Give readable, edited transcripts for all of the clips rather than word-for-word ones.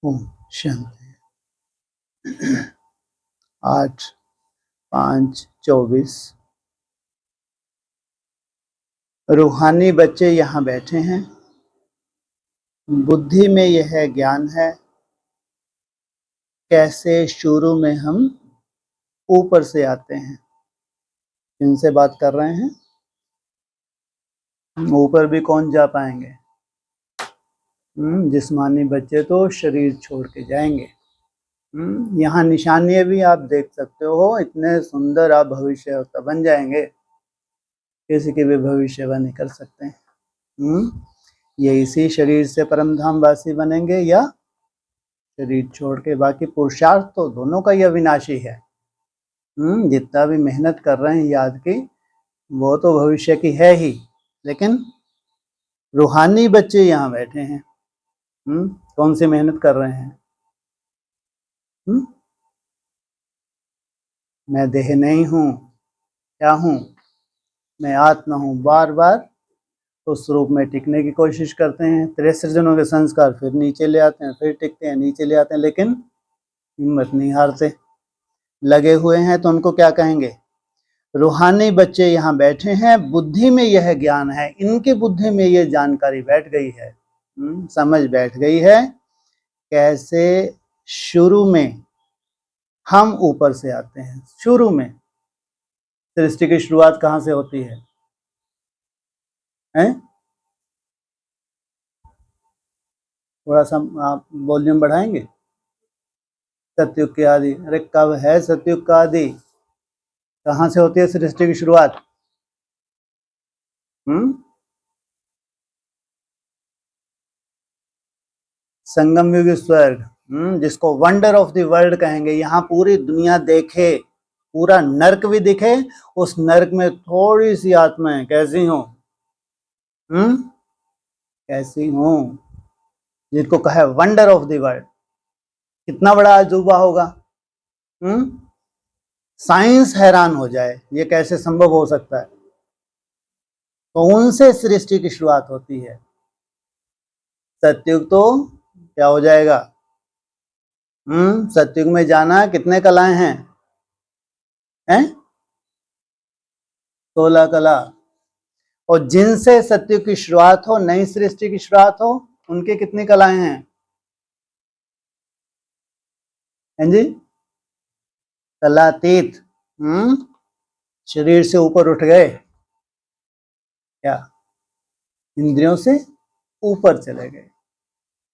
ओम शांति। 8/5/24 रूहानी बच्चे यहाँ बैठे हैं। बुद्धि में यह ज्ञान है कैसे शुरू में हम ऊपर से आते हैं। इनसे बात कर रहे हैं, ऊपर भी कौन जा पाएंगे? जिस्मानी बच्चे तो शरीर छोड़ के जाएंगे। यहाँ निशानियाँ भी आप देख सकते हो, इतने सुंदर आप भविष्यवक्ता बन जाएंगे, किसी की भी भविष्यवाणी कर सकते हैं। ये इसी शरीर से परम धाम वासी बनेंगे या शरीर छोड़ के। बाकी पुरुषार्थ तो दोनों का ही अविनाशी है। जितना भी मेहनत कर रहे हैं याद की, वो तो भविष्य की है ही, लेकिन रूहानी बच्चे यहाँ बैठे हैं। कौन सी मेहनत कर रहे हैं? मैं देह नहीं हूँ, क्या हूँ? मैं आत्मा हूँ। बार बार उस रूप में टिकने की कोशिश करते हैं। 63 जनों के संस्कार फिर नीचे ले आते हैं, फिर टिकते हैं, नीचे ले आते हैं, लेकिन हिम्मत नहीं हारते, लगे हुए हैं। तो उनको क्या कहेंगे? रूहानी बच्चे यहाँ बैठे हैं, बुद्धि में यह ज्ञान है, इनकी बुद्धि में यह जानकारी बैठ गई है, समझ बैठ गई है कैसे शुरू में हम ऊपर से आते हैं। शुरू में सृष्टि की शुरुआत कहाँ से होती है? थोड़ा सा आप वॉल्यूम बढ़ाएंगे। सतयुग की आदि। अरे कब है सतयुग का आदि? कहाँ से होती है सृष्टि की शुरुआत? संगम युग स्वर्ग, जिसको वंडर ऑफ द वर्ल्ड कहेंगे। यहाँ पूरी दुनिया देखे, पूरा नर्क भी दिखे, उस नर्क में थोड़ी सी आत्माएं कैसी हो, कैसी हो, जिसको कहे वंडर ऑफ द वर्ल्ड। कितना बड़ा अजूबा होगा। साइंस हैरान हो जाए, ये कैसे संभव हो सकता है। तो उनसे सृष्टि की शुरुआत होती है। सतयुग तो क्या हो जाएगा? सतयुग में जाना कितने कलाएं हैं? 16 कला। और जिनसे सतयुग की शुरुआत हो, नई सृष्टि की शुरुआत हो, उनकी कितनी कलाएं हैं? हैं जी? कलातीत। शरीर से ऊपर उठ गए, क्या इंद्रियों से ऊपर चले गए।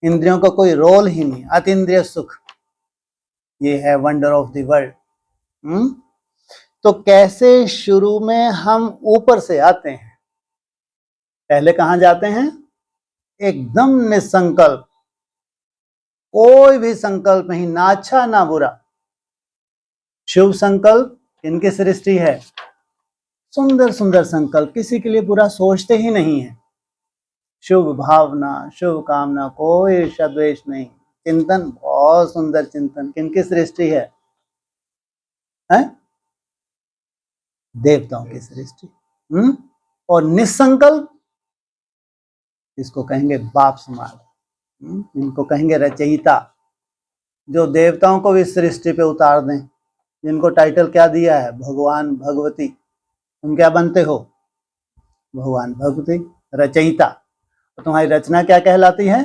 इंद्रियों का कोई रोल ही नहीं, अतीन्द्रिय सुख, ये है वंडर ऑफ द वर्ल्ड। तो कैसे शुरू में हम ऊपर से आते हैं? पहले कहां जाते हैं? एकदम निसंकल्प, कोई भी संकल्प नहीं, ना अच्छा ना बुरा। शुभ संकल्प इनकी सृष्टि है, सुंदर सुंदर संकल्प, किसी के लिए बुरा सोचते ही नहीं है। शुभ भावना, शुभ कामना, कोई ईर्ष्या द्वेष नहीं। चिंतन बहुत सुंदर चिंतन, किनकी सृष्टि है? देवताओं की सृष्टि। और निसंकल्प, इसको कहेंगे बाप समान। इनको कहेंगे रचयिता, जो देवताओं को भी सृष्टि पे उतार दें। जिनको टाइटल क्या दिया है? भगवान भगवती। तुम क्या बनते हो? भगवान भगवती, रचयिता। तो तुम्हारी रचना क्या कहलाती है?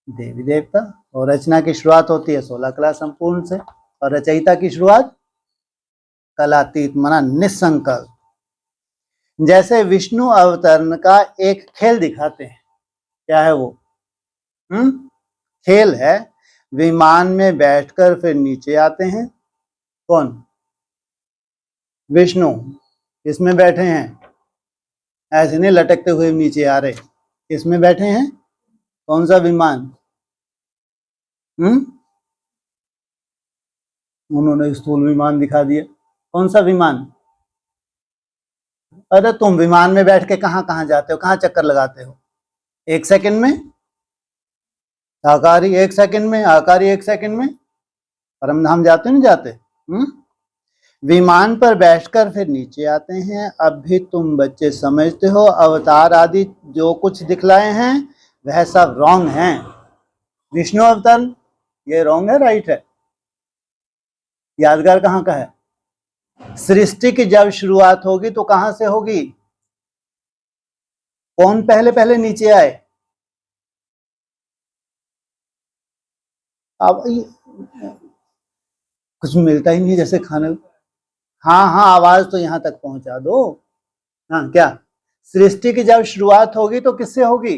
देवी देवता। और रचना की शुरुआत होती है 16 कला संपूर्ण से, और रचयिता की शुरुआत कलातीत मना निसंकल्प। जैसे विष्णु अवतरण का एक खेल दिखाते हैं। क्या है वो? खेल है। विमान में बैठकर फिर नीचे आते हैं। कौन? विष्णु। इसमें बैठे हैं, ऐसे नहीं लटकते हुए नीचे आ रहे। इसमें बैठे हैं। कौन सा विमान? उन्होंने स्थूल विमान दिखा दिया। कौन सा विमान? अरे तुम विमान में बैठ के कहां कहां जाते हो, कहां चक्कर लगाते हो? 1 सेकंड में आकारी, 1 सेकंड में आकारी, 1 सेकंड में परमधाम जाते नहीं जाते? विमान पर बैठकर फिर नीचे आते हैं। अब भी तुम बच्चे समझते हो अवतार आदि जो कुछ दिखलाए हैं वह सब रॉन्ग हैं। विष्णु अवतार, ये रॉन्ग है राइट है? यादगार कहाँ का है? सृष्टि की जब शुरुआत होगी तो कहां से होगी? कौन पहले पहले नीचे आए? अब कुछ मिलता ही नहीं जैसे खाने। हाँ हाँ, आवाज तो यहां तक पहुंचा दो। हाँ क्या? सृष्टि की जब शुरुआत होगी तो किससे होगी?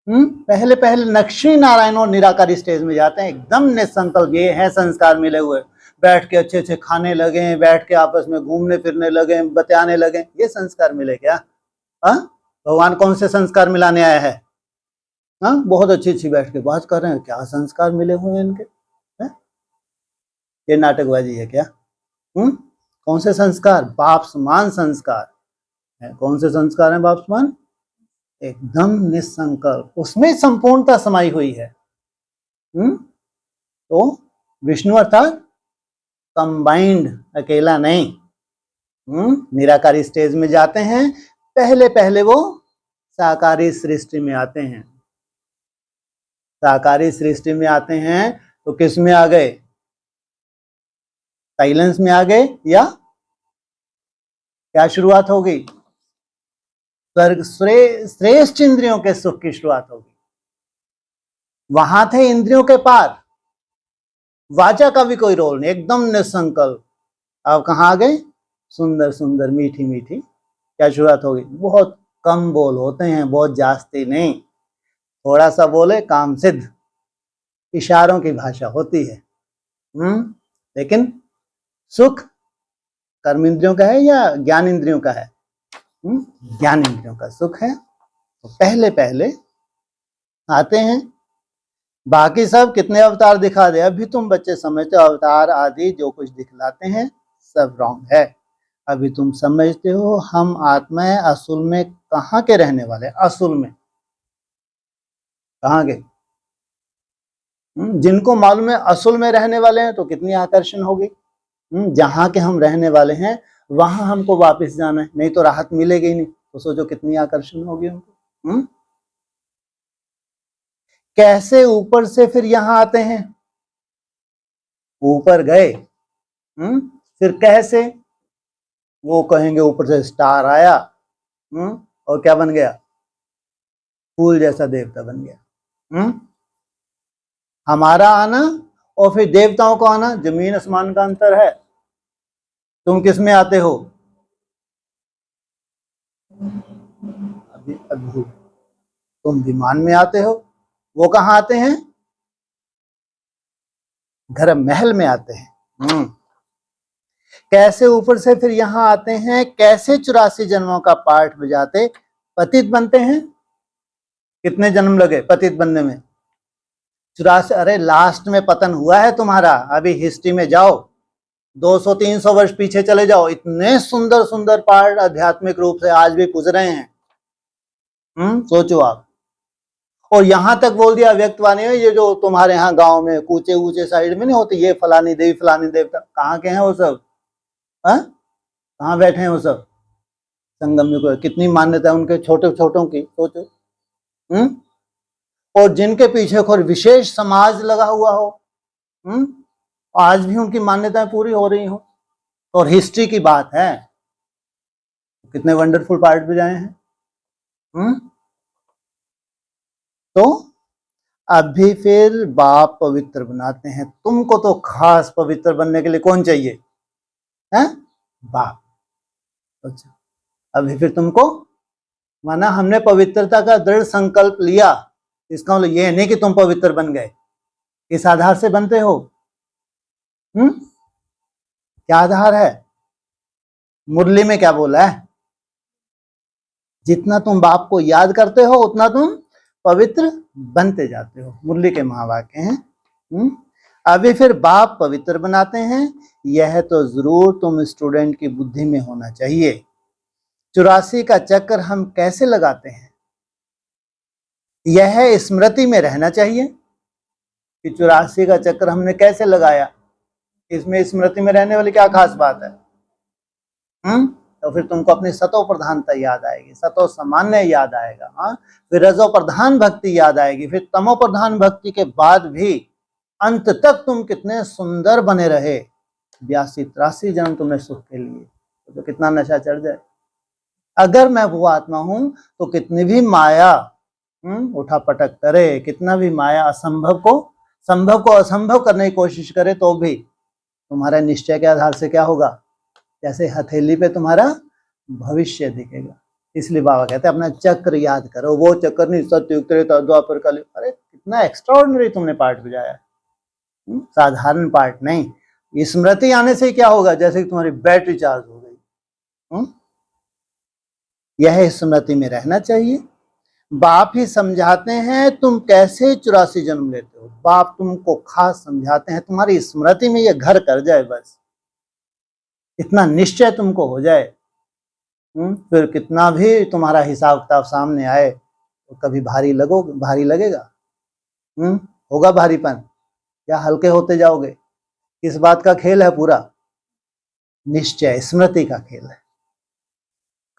पहले पहले लक्ष्मी नारायण और निराकारी स्टेज में जाते हैं, एकदम निसंकल्प, ये है संस्कार मिले हुए, बैठ के अच्छे अच्छे खाने लगे, बैठ के आपस में घूमने फिरने लगे, बतियाने लगे, ये संस्कार मिले क्या? हाँ, भगवान कौन से संस्कार मिलाने आया है? हाँ, बहुत अच्छी अच्छी बैठ के बात कर रहे हैं, क्या संस्कार मिले हुए हैं इनके? है? ये नाटकबाजी है क्या? कौन से संस्कार? बाप समान संस्कार है। कौन से संस्कार हैं बाप समान? एकदम निसंकल्प, उसमें संपूर्णता समाई हुई है। तो विष्णु अर्थात कंबाइंड, अकेला नहीं। निराकारी स्टेज में जाते हैं, पहले पहले वो साकारी सृष्टि में आते हैं। साकारी सृष्टि में आते हैं तो किस में आ गए? साइलेंस में आ गए, या क्या शुरुआत होगी? स्वर्ग श्रेष्ठ इंद्रियों के सुख की शुरुआत होगी। वहां थे इंद्रियों के पार, वाचा का भी कोई रोल नहीं, एकदम निसंकल्प। अब कहाँ आ गए? सुंदर सुंदर मीठी मीठी क्या शुरुआत होगी? बहुत कम बोल होते हैं, बहुत जास्ती नहीं, थोड़ा सा बोले काम सिद्ध, इशारों की भाषा होती है। लेकिन सुख कर्म इंद्रियों का है या ज्ञान इंद्रियों का है? ज्ञान इंद्रियों का सुख है। तो पहले पहले आते हैं। बाकी सब कितने अवतार दिखा दे, अभी तुम बच्चे समझते हो अवतार आदि जो कुछ दिखलाते हैं सब रॉन्ग है। अभी तुम समझते हो हम आत्मा है, असुल में कहाँ के रहने वाले? असुल में कहाँ के? जिनको मालूम है असुल में रहने वाले हैं तो कितनी आकर्षण होगी। जहां के हम रहने वाले हैं वहां हमको वापस जाना है, नहीं तो राहत मिलेगी ही नहीं, तो सोचो कितनी आकर्षण होगी उनको। कैसे ऊपर से फिर यहां आते हैं? ऊपर गए, फिर कैसे? वो कहेंगे ऊपर से स्टार आया, और क्या बन गया? फूल जैसा देवता बन गया। हमारा आना और फिर देवताओं को आना, जमीन आसमान का अंतर है। तुम किस में आते हो? अभी अद्भुत, तुम विमान में आते हो, वो कहाँ आते हैं? घर महल में आते हैं। कैसे ऊपर से फिर यहां आते हैं? कैसे 84 जन्मों का पाठ बजाते पतित बनते हैं? कितने जन्म लगे पतित बनने में? 84। अरे लास्ट में पतन हुआ है तुम्हारा, अभी हिस्ट्री में जाओ, 200-300 वर्ष पीछे चले जाओ, इतने सुंदर सुंदर पाठ आध्यात्मिक रूप से आज भी पूज रहे हैं। सोचो आप। और यहां तक बोल दिया व्यक्तवाणी है, ये जो तुम्हारे यहाँ गांव में कूचे ऊंचे साइड में नहीं होती, ये फलानी देवी फलानी देवता, कहाँ के हैं वो सब? कहाँ बैठे हैं वो सब? संगम में कोई कितनी मान्यता है उनके छोटे छोटों की, सोचो। और जिनके पीछे कोई विशेष समाज लगा हुआ हो, आज भी उनकी मान्यताएं पूरी हो रही हो, और हिस्ट्री की बात है, कितने वंडरफुल पार्ट भी जाए हैं। तो अभी फिर बाप पवित्र बनाते हैं तुमको, तो खास पवित्र बनने के लिए कौन चाहिए? है बाप। अच्छा, अभी फिर तुमको माना हमने पवित्रता का दृढ़ संकल्प लिया, इसका मतलब ये नहीं कि तुम पवित्र बन गए। किस आधार से बनते हो? क्या आधार है? मुरली में क्या बोला है? जितना तुम बाप को याद करते हो उतना तुम पवित्र बनते जाते हो, मुरली के महावाक्य हैं। अभी फिर बाप पवित्र बनाते हैं, यह तो जरूर तुम स्टूडेंट की बुद्धि में होना चाहिए। 84 का चक्कर हम कैसे लगाते हैं, यह स्मृति में रहना चाहिए कि 84 का चक्कर हमने कैसे लगाया। इसमें स्मृति में रहने वाली क्या खास बात है? तो फिर तुमको अपनी सतो प्रधानता याद आएगी, सतो सामान्य याद आएगा, हाँ, फिर रजो प्रधान भक्ति याद आएगी, फिर तमो प्रधान भक्ति के बाद भी अंत तक तुम कितने सुंदर बने रहे, 82-83 जन्म तुमने सुख के लिए, तो कितना नशा चढ़ जाए। अगर मैं वो आत्मा हूं तो कितनी भी माया उठा पटक करे, कितना भी माया संभव को असंभव करने की कोशिश करे, तो भी तुम्हारे निश्चय के आधार से क्या होगा, जैसे हथेली पे तुम्हारा भविष्य दिखेगा। इसलिए बाबा कहते हैं अपना चक्र याद करो, वो चक्र नहीं सतयुग त्रेता द्वापर कलयुग। अरे कितना एक्स्ट्राऑर्डिनरी तुमने पार्ट बजाया, साधारण पार्ट नहीं। स्मृति आने से क्या होगा, जैसे कि तुम्हारी बैटरी चार्ज हो गई। यह स्मृति में रहना चाहिए। बाप ही समझाते हैं तुम कैसे 84 जन्म लेते हो, बाप तुमको खास समझाते हैं, तुम्हारी स्मृति में यह घर कर जाए, बस इतना निश्चय तुमको हो जाए। फिर कितना भी तुम्हारा हिसाब किताब सामने आए तो कभी भारी लगेगा, होगा भारीपन, या हल्के होते जाओगे। इस बात का खेल है पूरा, निश्चय स्मृति का खेल है।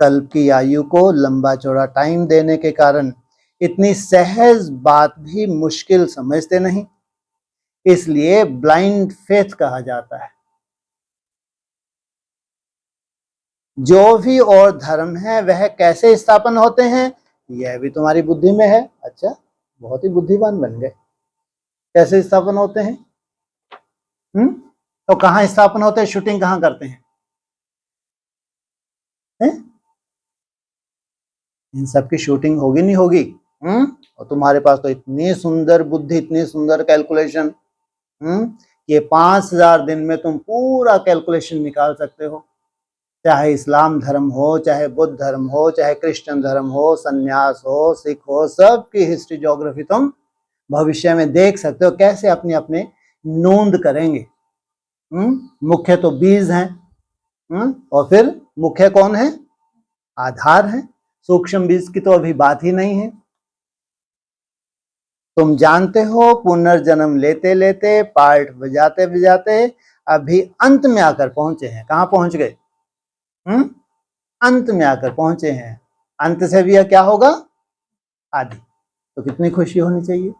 कल्प की आयु को लंबा चौड़ा टाइम देने के कारण इतनी सहज बात भी मुश्किल समझते नहीं, इसलिए ब्लाइंड फेथ कहा जाता है। जो भी और धर्म है वह कैसे स्थापन होते हैं, यह भी तुम्हारी बुद्धि में है। अच्छा, बहुत ही बुद्धिमान बन गए। कैसे स्थापन होते हैं? तो कहाँ स्थापन होते हैं, शूटिंग कहाँ करते हैं? इन सब की शूटिंग होगी नहीं होगी? और तुम्हारे पास तो इतनी सुंदर बुद्धि, इतनी सुंदर कैलकुलेशन, ये 5000 दिन में तुम पूरा कैलकुलेशन निकाल सकते हो। चाहे इस्लाम धर्म हो, चाहे बुद्ध धर्म हो, चाहे क्रिश्चियन धर्म हो, सन्यास हो, सिख हो, सबकी हिस्ट्री ज्योग्राफी तुम भविष्य में देख सकते हो, कैसे अपने अपने नोंद करेंगे। मुख्य तो बीज हैं, और फिर मुख्य कौन है? आधार है। सूक्ष्म बीज की तो अभी बात ही नहीं है। तुम जानते हो पुनर्जन्म लेते लेते, पार्ट बजाते बजाते अभी अंत में आकर पहुंचे हैं। कहाँ पहुंच गए? अंत में आकर पहुंचे हैं। अंत से भी क्या होगा? आदि। तो कितनी खुशी होनी चाहिए।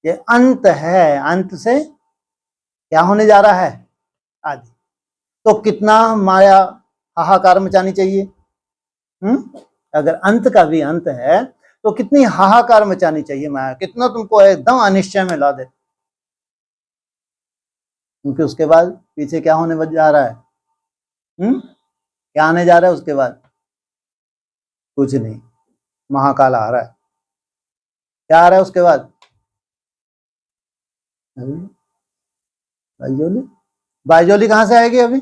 ये अंत है, अंत से क्या होने जा रहा है? आदि। तो कितना माया हाहाकार मचानी चाहिए। अगर अंत का भी अंत है तो कितनी हाहाकार मचानी चाहिए माया, कितना तुमको एकदम अनिश्चय में ला दे, क्योंकि उसके बाद पीछे क्या होने जा रहा है? क्या आने जा रहा है उसके बाद? कुछ नहीं, महाकाल आ रहा है। क्या आ रहा है उसके बाद? बाइजोली कहाँ से आएगी अभी?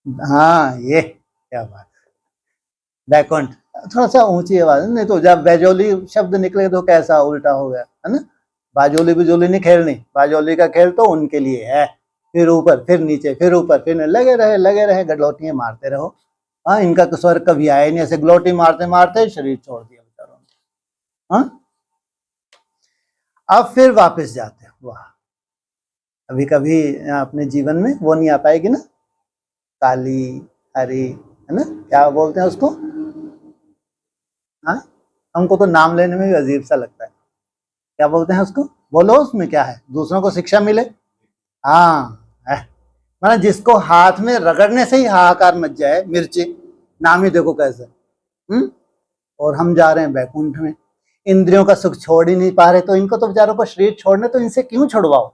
हाँ, ये क्या बात, बैकुंठ। थोड़ा सा ऊंची आवाज, नहीं तो जब बैजोली शब्द निकले तो कैसा उल्टा हो गया, है ना। बाजोली बिजोली नहीं खेलनी, बाजोली का खेल तो उनके लिए है। फिर ऊपर, फिर नीचे, फिर ऊपर, फिर लगे रहे गडलोटियां मारते रहो। हाँ, इनका स्वर कभी आया नहीं, ऐसे ग्लोटी मारते मारते शरीर छोड़ दिया बेचारों ने। हाँ, अब फिर वापस जाते हो। वाह, अभी कभी अपने जीवन में वो नहीं आ पाएगी ना, काली हरी, है ना, क्या बोलते हैं उसको? हाँ, हमको तो नाम लेने में भी अजीब सा लगता है। क्या बोलते हैं उसको? बोलो, उसमें क्या है, दूसरों को शिक्षा मिले। हाँ, मतलब जिसको हाथ में रगड़ने से ही हाहाकार मच जाए, मिर्ची, नाम ही देखो कैसे। और हम जा रहे हैं बैकुंठ में, इंद्रियों का सुख छोड़ ही नहीं पा रहे, तो इनको तो बेचारों को शरीर छोड़ने, तो इनसे क्यों छुड़वाओ?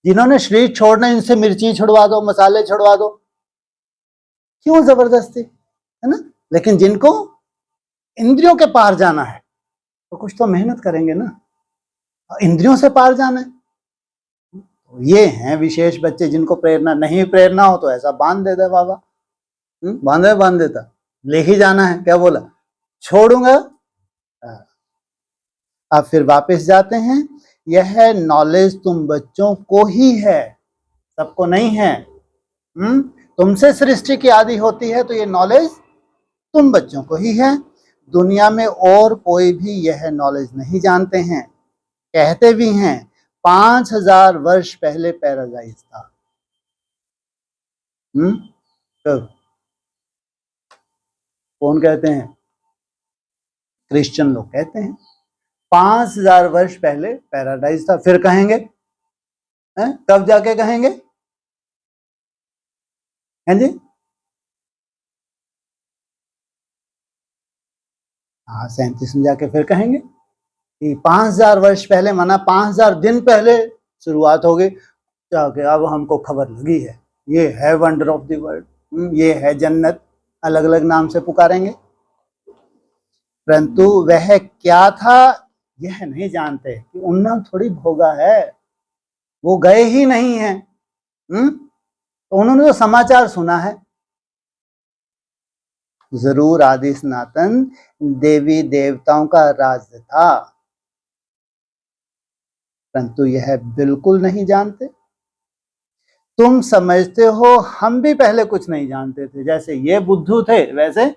जिन्होंने शरीर छोड़ना, इनसे मिर्ची छुड़वा दो, मसाले छुड़वा दो, क्यों जबरदस्ती, है ना। लेकिन जिनको इंद्रियों के पार जाना है तो कुछ तो मेहनत करेंगे ना, इंद्रियों से पार जाना है। तो ये हैं विशेष बच्चे जिनको प्रेरणा नहीं, प्रेरणा हो तो ऐसा बांध देता बाबा, बांध देता, ले ही जाना है, क्या बोला, छोड़ूंगा। अब फिर वापस जाते हैं, यह नॉलेज तुम बच्चों को ही है, सबको नहीं है। तुमसे सृष्टि की आदि होती है तो ये नॉलेज तुम बच्चों को ही है। दुनिया में और कोई भी यह नॉलेज नहीं जानते हैं। कहते भी हैं 5000 वर्ष पहले पैराडाइज था, कब? कौन कहते हैं? क्रिश्चियन लोग कहते हैं 5000 वर्ष पहले पैराडाइज था। फिर कहेंगे कब जाके कहेंगे? हैं जी? हाँ 37 में जाके फिर कहेंगे कि 5000 वर्ष पहले, माना 5000 दिन पहले शुरुआत हो गई जाके, अब हमको खबर लगी है, ये है वंडर ऑफ द वर्ल्ड, ये है जन्नत, अलग अलग नाम से पुकारेंगे। परंतु वह क्या था यह नहीं जानते कि उन्नत थोड़ी भोगा है, वो गए ही नहीं है। तो उन्होंने तो समाचार सुना है। जरूर आदि सनातन देवी देवताओं का राज्य था, परंतु यह बिल्कुल नहीं जानते। तुम समझते हो हम भी पहले कुछ नहीं जानते थे। जैसे ये बुद्धू थे वैसे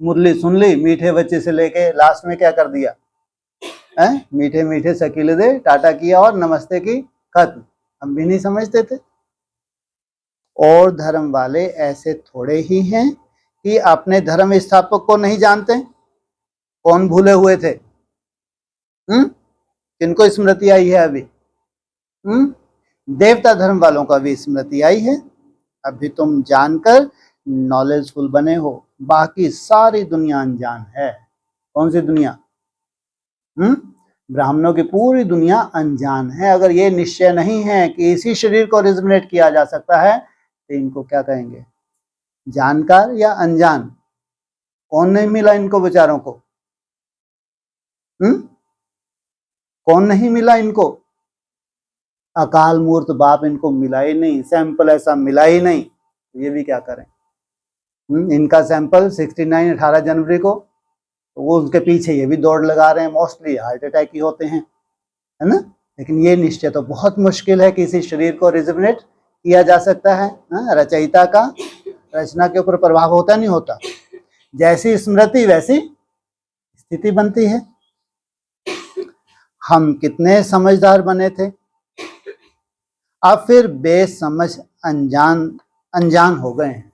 मुरली सुन ली, मीठे बच्चे से लेके लास्ट में क्या कर दिया, मीठे मीठे शकीले दे टाटा किया और नमस्ते की खत्म। हम भी नहीं समझते थे। और धर्म वाले ऐसे थोड़े ही हैं कि अपने धर्म स्थापक को नहीं जानते। कौन भूले हुए थे? किनको स्मृति आई है अभी? देवता धर्म वालों का भी स्मृति आई है। अभी तुम जानकर नॉलेजफुल बने हो, बाकी सारी दुनिया अनजान है। कौन सी दुनिया? ब्राह्मणों की पूरी दुनिया अनजान है। अगर ये निश्चय नहीं है कि इसी शरीर को रिजनेट किया जा सकता है तो इनको क्या कहेंगे, जानकार या अनजान? कौन नहीं मिला इनको बेचारों को? कौन नहीं मिला इनको? अकाल मूर्त बाप इनको मिला ही नहीं, सैंपल ऐसा मिला ही नहीं, ये भी क्या करें? इनका सैंपल 69 18 जनवरी को, तो वो उसके पीछे ये भी दौड़ लगा रहे हैं, मोस्टली हार्ट अटैक ही होते हैं, है ना। लेकिन ये निश्चय तो बहुत मुश्किल है कि इसी शरीर को रिजनेट किया जा सकता है। रचयिता का रचना के ऊपर प्रभाव होता नहीं होता? जैसी स्मृति वैसी स्थिति बनती है। हम कितने समझदार बने थे, अब फिर बेसमझ अनजान हो गए हैं।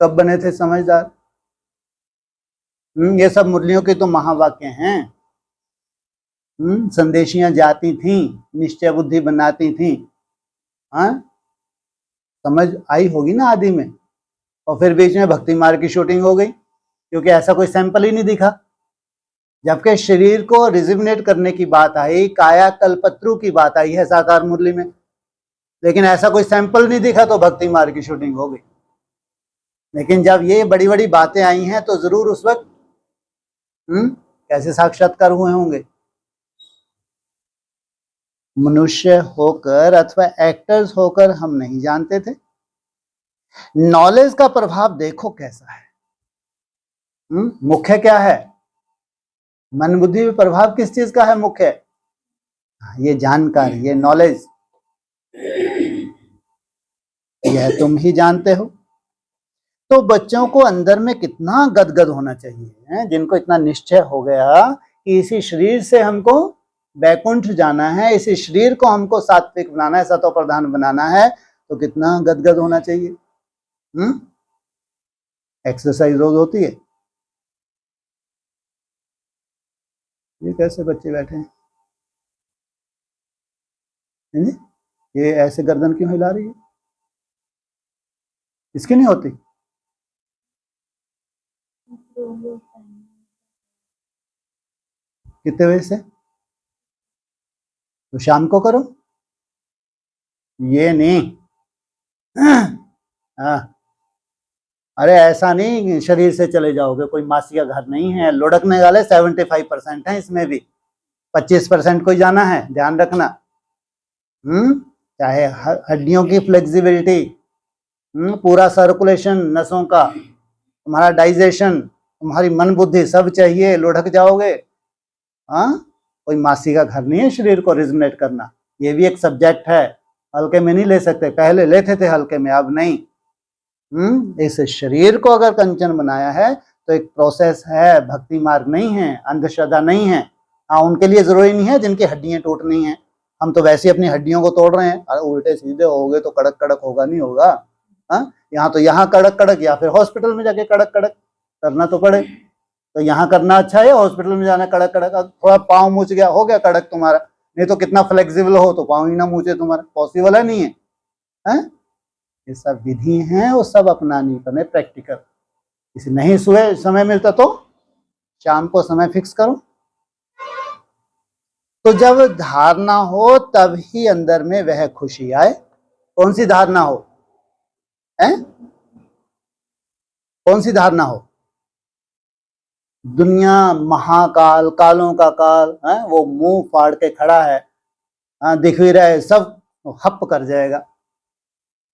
कब बने थे समझदार? ये सब मुरलियों के तो महावाक्य हैं। संदेशियां जाती थीं, निश्चय बुद्धि बनाती थीं। समझ आई होगी ना आदि में, और फिर बीच में भक्ति मार्ग की शूटिंग हो गई, क्योंकि ऐसा कोई सैंपल ही नहीं दिखा। जबकि शरीर को रिजिवनेट करने की बात आई, काया कल्पत्रु की बात आई है साकार मुरली में, लेकिन ऐसा कोई सैंपल नहीं दिखा, तो भक्ति मार्ग की शूटिंग हो गई। लेकिन जब ये बड़ी बड़ी बातें आई हैं तो जरूर उस वक्त कैसे साक्षात्कार हुए होंगे। मनुष्य होकर अथवा एक्टर्स होकर हम नहीं जानते थे। नॉलेज का प्रभाव देखो कैसा है। मुख्य क्या है? मन बुद्धि में प्रभाव किस चीज का है मुख्य? ये जानकारी, ये नॉलेज, यह तुम ही जानते हो। तो बच्चों को अंदर में कितना गदगद होना चाहिए, जिनको इतना निश्चय हो गया कि इसी शरीर से हमको बैकुंठ जाना है, इसी शरीर को हमको सात्विक बनाना है, सतो प्रधान बनाना है, तो कितना गदगद होना चाहिए। एक्सरसाइज रोज होती है। ये कैसे बच्चे बैठे हैं? ये ऐसे गर्दन क्यों हिला रही है? इसकी नहीं होती? कितने बजे से? तो शाम को करो, ये नहीं। अरे ऐसा नहीं शरीर से चले जाओगे, कोई मासी का घर नहीं है। लुढ़कने वाले 75% है, इसमें भी 25% कोई जाना है, ध्यान रखना। चाहे हड्डियों की फ्लेक्सिबिलिटी, पूरा सर्कुलेशन नसों का, तुम्हारा डाइजेशन, तुम्हारी मन बुद्धि सब चाहिए, लुढ़क जाओगे। कोई मासी का घर नहीं है शरीर को रिजनेट करना। ये भी एक सब्जेक्ट है, हल्के में नहीं ले सकते। पहले लेते थे हल्के में, अब नहीं। इस शरीर को अगर कंचन बनाया है तो एक प्रोसेस है, भक्ति मार्ग नहीं है, अंधश्रद्धा नहीं है। उनके लिए जरूरी नहीं है जिनकी हड्डियां टूटनी है। हम तो वैसे अपनी हड्डियों को तोड़ रहे हैं। अरे उल्टे सीधे हो गए तो कड़क कड़क होगा, नहीं होगा। हाँ, यहाँ तो यहाँ कड़क कड़क, या फिर हॉस्पिटल में जाके कड़क कड़क करना तो पड़े। तो यहाँ करना अच्छा है, हॉस्पिटल में जाना कड़क कड़क। थोड़ा पाँव मुच गया, हो गया कड़क तुम्हारा, नहीं तो कितना फ्लेक्सिबल हो तो पाँव ही ना मुचे तुम्हारा, पॉसिबल है नहीं है, हैं? ये सब विधि हैं, वो सब अपनानी पड़े प्रैक्टिकल। किसी नहीं सुबह समय मिलता तो शाम को समय फिक्स करो। तो जब धारणा हो तब ही अंदर में वह खुशी आए। कौन सी धारणा हो, हैं? कौन सी धारणा हो? दुनिया महाकाल, कालों का काल है, वो मुंह फाड़ के खड़ा है, हाँ, दिख भी रहा है, सब हप कर जाएगा।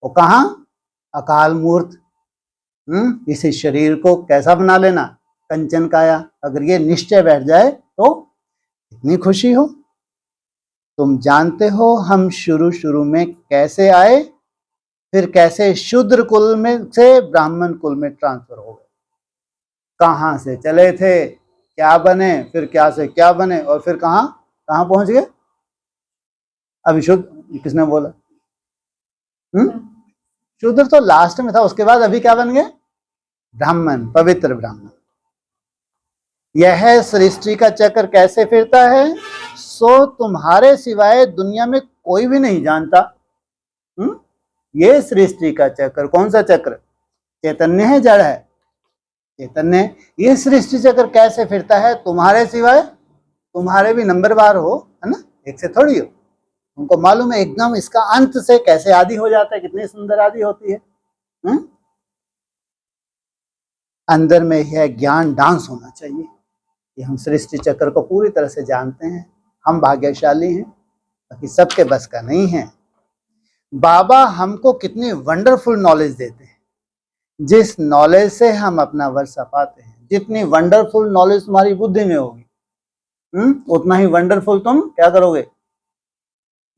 वो कहाँ? अकाल मूर्त। इसी शरीर को कैसा बना लेना, कंचन काया। अगर ये निश्चय बैठ जाए तो इतनी खुशी हो। तुम जानते हो हम शुरू शुरू में कैसे आए, फिर कैसे शूद्र कुल में से ब्राह्मण कुल में ट्रांसफर हो गए। कहाँ से चले थे, क्या बने, फिर क्या से क्या बने, और फिर कहाँ कहाँ पहुंच गए। अभी शुद्ध किसने बोला? शूद्र तो लास्ट में था, उसके बाद अभी क्या बन गए? ब्राह्मण, पवित्र ब्राह्मण। यह सृष्टि का चक्र कैसे फिरता है, सो तुम्हारे सिवाय दुनिया में कोई भी नहीं जानता। ये सृष्टि का चक्र, कौन सा चक्र? चैतन्य है, जड़ है? चैतन्य। ये सृष्टि चक्र कैसे फिरता है तुम्हारे सिवाय? तुम्हारे भी नंबरवार हो, है ना, एक से थोड़ी हो। उनको मालूम है एकदम इसका अंत से कैसे आदि हो जाता है, कितनी सुंदर आदि होती है। अंदर में यह ज्ञान डांस होना चाहिए कि हम सृष्टि चक्र को पूरी तरह से जानते हैं। हम भाग्यशाली हैं, बाकी सबके बस का नहीं है। बाबा हमको कितनी वंडरफुल नॉलेज देते हैं, जिस नॉलेज से हम अपना वर्षा पाते हैं। जितनी वंडरफुल नॉलेज तुम्हारी बुद्धि में होगी, उतना ही वंडरफुल तुम क्या करोगे,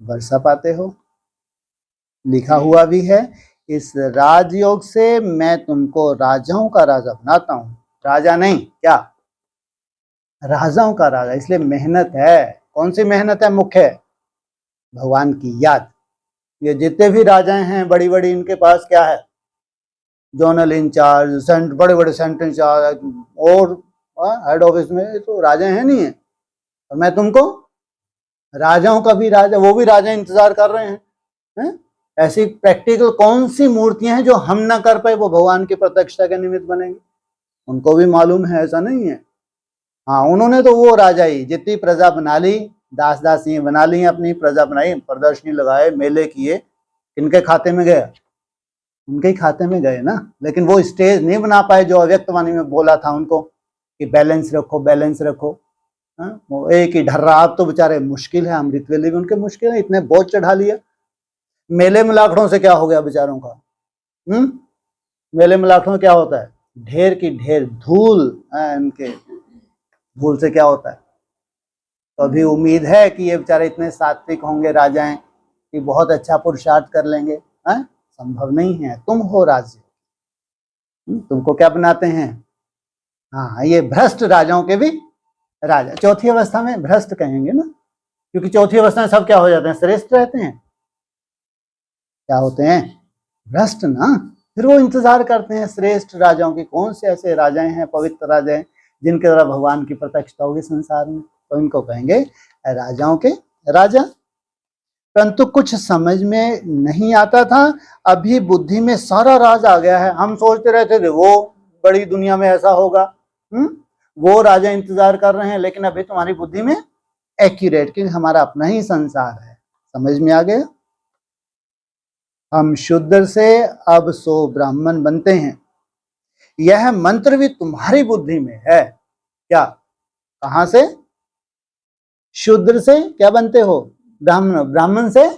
वर्षा पाते हो। लिखा हुआ भी है, इस राजयोग से मैं तुमको राजाओं का राजा बनाता हूं। राजा नहीं, क्या? राजाओं का राजा। इसलिए मेहनत है। कौन सी मेहनत है? मुख्य है भगवान की याद। ये जितने भी राजाएं हैं बड़ी बड़ी, इनके पास क्या है? जोनल इंचार्ज, बड़े बड़े सेंटर इंचार्ज, और हेड ऑफिस में तो राजा है नहीं है। और मैं तुमको राजाओं का भी राजा, वो भी राजा इंतजार कर रहे हैं। ऐसी प्रैक्टिकल कौन सी मूर्तियां हैं जो हम ना कर पाए, वो भगवान की प्रत्यक्षता के निमित्त बनेंगे। उनको भी मालूम है, ऐसा नहीं है। हाँ, उन्होंने तो वो राजा ही, जितनी प्रजा बना ली, दास दासी बना ली, अपनी प्रजा बनाई, प्रदर्शनी लगाए, मेले किए, किनके खाते में गया? उनके ही खाते में गए ना। लेकिन वो स्टेज नहीं बना पाए जो अव्यक्तवाणी में बोला था उनको कि बैलेंस रखो, बैलेंस रखो। वो एक ही ढर्रा। आप तो बेचारे मुश्किल है, अमृत वेले भी उनके मुश्किल है, इतने बोझ चढ़ा लिया। मेले में लाखड़ों से क्या हो गया बेचारों का? मेले में लाखड़ों क्या होता है? ढेर की ढेर धूल। इनके धूल से क्या होता है? तो अभी उम्मीद है कि ये बेचारे इतने सात्विक होंगे राजाएं कि बहुत अच्छा पुरुषार्थ कर लेंगे। संभव नहीं है। तुम हो राज्य, तुमको क्या बनाते हैं? हाँ, ये भ्रष्ट राजाओं के भी राजा। चौथी अवस्था में भ्रष्ट कहेंगे ना, क्योंकि चौथी अवस्था में सब क्या हो जाते हैं? श्रेष्ठ रहते हैं। क्या होते हैं? भ्रष्ट ना। फिर वो इंतजार करते हैं श्रेष्ठ राजाओं की। कौन से ऐसे राजाएं हैं, पवित्र राजाएं, जिनके द्वारा भगवान की प्रत्यक्षता होगी संसार में, तो इनको कहेंगे राजाओं के राजा। परंतु कुछ समझ में नहीं आता था, अभी बुद्धि में सारा राज आ गया है। हम सोचते रहते थे वो बड़ी दुनिया में ऐसा होगा, वो राजा इंतजार कर रहे हैं, लेकिन अभी तुम्हारी बुद्धि में एक्यूरेट, क्योंकि हमारा अपना ही संसार है। समझ में आ गया? हम शूद्र से अब सो ब्राह्मण बनते हैं। यह मंत्र भी तुम्हारी बुद्धि में है। क्या? कहां से? शूद्र से क्या बनते हो? ब्राह्मण। ब्राह्मण से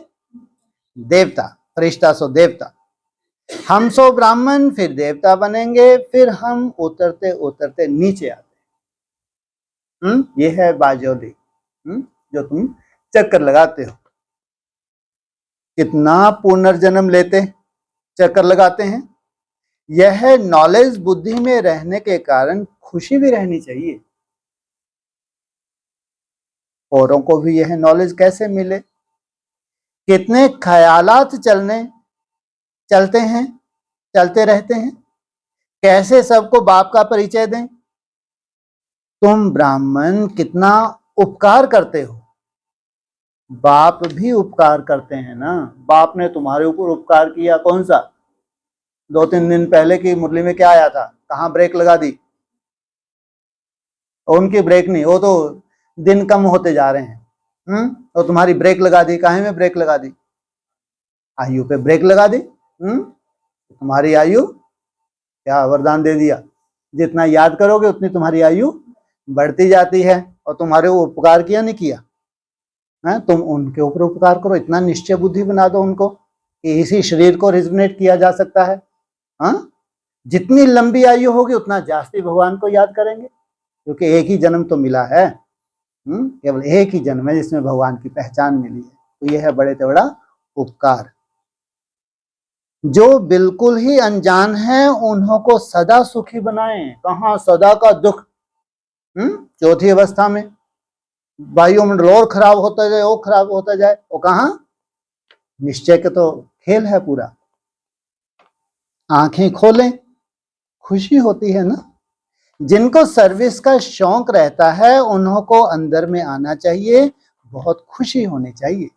देवता, फरिश्ता सो देवता। हम सो ब्राह्मण, फिर देवता बनेंगे, फिर हम उतरते उतरते नीचे आते। ये है बाजोली, जो तुम चक्कर लगाते हो। कितना पुनर्जन्म लेते, चक्कर लगाते हैं। यह नॉलेज बुद्धि में रहने के कारण खुशी भी रहनी चाहिए। औरों को भी यह नॉलेज कैसे मिले? कितने ख्यालात चलते हैं, चलते रहते हैं। कैसे सबको बाप का परिचय दें? तुम ब्राह्मण कितना उपकार करते हो, बाप भी उपकार करते हैं ना। बाप ने तुम्हारे ऊपर उपकार किया, कौन सा? 2-3 दिन पहले की मुरली में क्या आया था? कहाँ ब्रेक लगा दी? उनकी ब्रेक नहीं, वो तो दिन कम होते जा रहे हैं। और तुम्हारी ब्रेक लगा दी। काहे में ब्रेक लगा दी? आयु पे ब्रेक लगा दी। तुम्हारी आयु क्या वरदान दे दिया, जितना याद करोगे उतनी तुम्हारी आयु बढ़ती जाती है। और तुम्हारे उपकार किया नहीं किया है? तुम उनके ऊपर उपकार करो, इतना निश्चय बुद्धि बना दो उनको कि इसी शरीर को रिजनेट किया जा सकता है। जितनी लंबी आयु होगी उतना जास्ती भगवान को याद करेंगे, क्योंकि एक ही जन्म तो मिला है। केवल एक ही जन्म है जिसमें भगवान की पहचान मिली है। तो यह है बड़े से बड़ा उपकार। जो बिल्कुल ही अनजान है उन्हों को सदा सुखी बनाएं। कहाँ? सदा का दुख। चौथी अवस्था में वायुमंडल और खराब होता जाए, और खराब होता जाए। वो कहाँ? निश्चय के तो खेल है पूरा। आंखें खोलें, खुशी होती है ना। जिनको सर्विस का शौक रहता है उन्हों को अंदर में आना चाहिए, बहुत खुशी होनी चाहिए।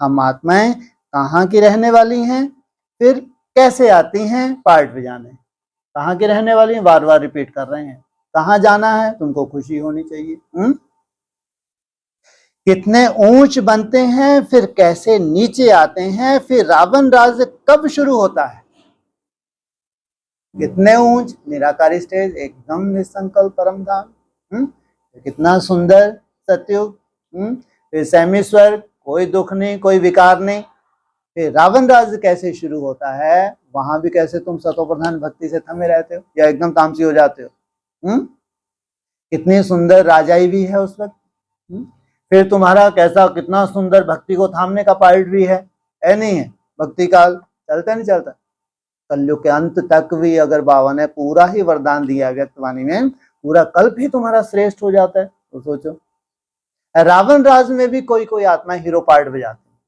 हम आत्माएं कहाँ की रहने वाली हैं, फिर कैसे आती हैं? पार्ट पे जाने। कहाँ की रहने वाली हैं? बार बार रिपीट कर रहे हैं। कहाँ जाना है? तुमको खुशी होनी चाहिए। कितने ऊंच बनते हैं, फिर कैसे नीचे आते हैं, फिर रावण राज कब शुरू होता है? कितने ऊंच, निराकारी स्टेज, एकदम निसंकल्प परम धाम। कितना सुंदर सतयुग। फिर सैमीश्वर, कोई दुख नहीं, कोई विकार नहीं। फिर रावण राज कैसे शुरू होता है? वहां भी कैसे तुम सतो प्रधान भक्ति से थमे रहते हो या एकदम तामसी हो जाते हो। कितनी सुंदर राजाई भी है उस वक्त। फिर तुम्हारा कैसा, कितना सुंदर भक्ति को थामने का पार्ट भी है नहीं है? भक्ति काल चलता नहीं चलता? कलयुग के अंत तक भी अगर बाबा ने पूरा ही वरदान दिया व्यक्तवाणी में, पूरा कल्प ही तुम्हारा श्रेष्ठ हो जाता है। तो सोचो, रावण राज में भी कोई कोई आत्मा हीरो पार्ट बजाती है।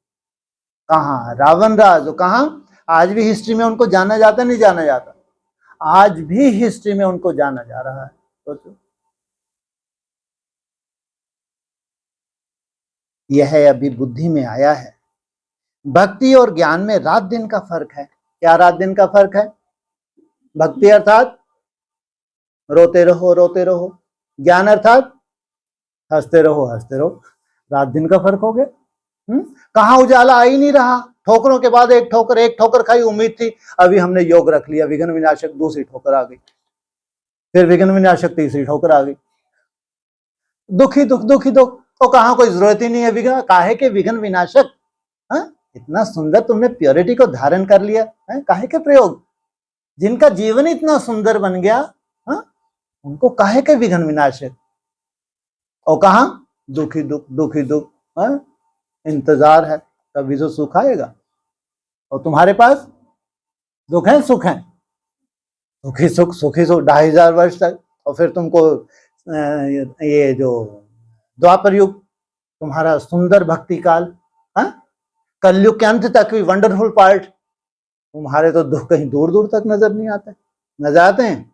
कहाँ? रावण राज कहाँ? आज भी हिस्ट्री में उनको जाना जाता नहीं जाना जाता? आज भी हिस्ट्री में उनको जाना जा रहा है। सोचो, यह अभी बुद्धि में आया है। भक्ति और ज्ञान में रात दिन का फर्क है। क्या रात दिन का फर्क है? भक्ति अर्थात रोते रहो रोते रहो, ज्ञान अर्थात हंसते रहो हंसते रहो। रात दिन का फर्क हो गया। कहाँ उजाला आ ही नहीं रहा। ठोकरों के बाद एक ठोकर खाई, उम्मीद थी अभी हमने योग रख लिया, विघ्न विनाशक दूसरी ठोकर आ गई, फिर विघ्न विनाशक तीसरी ठोकर आ गई। दुखी दुख दुखी दुख। तो कहाँ कोई जरूरत ही नहीं है विघ्न, काहे के विघ्न विनाशक। इतना सुंदर तुमने प्योरिटी को धारण कर लिया, काहे के प्रयोग। जिनका जीवन इतना सुंदर बन गया, उनको काहे के विघ्न विनाशक। और कहा? दुखी दुख दुखी दुख। इंतजार है तभी तो सुख आएगा। और तुम्हारे पास दुख है सुख है, सुखी सुख 2500 वर्ष तक। और फिर तुमको ये जो द्वापर युग, तुम्हारा सुंदर भक्ति काल, कलयुग के अंत तक भी वंडरफुल पार्ट। तुम्हारे तो दुख कहीं दूर दूर तक नजर नहीं आते। नजर आते हैं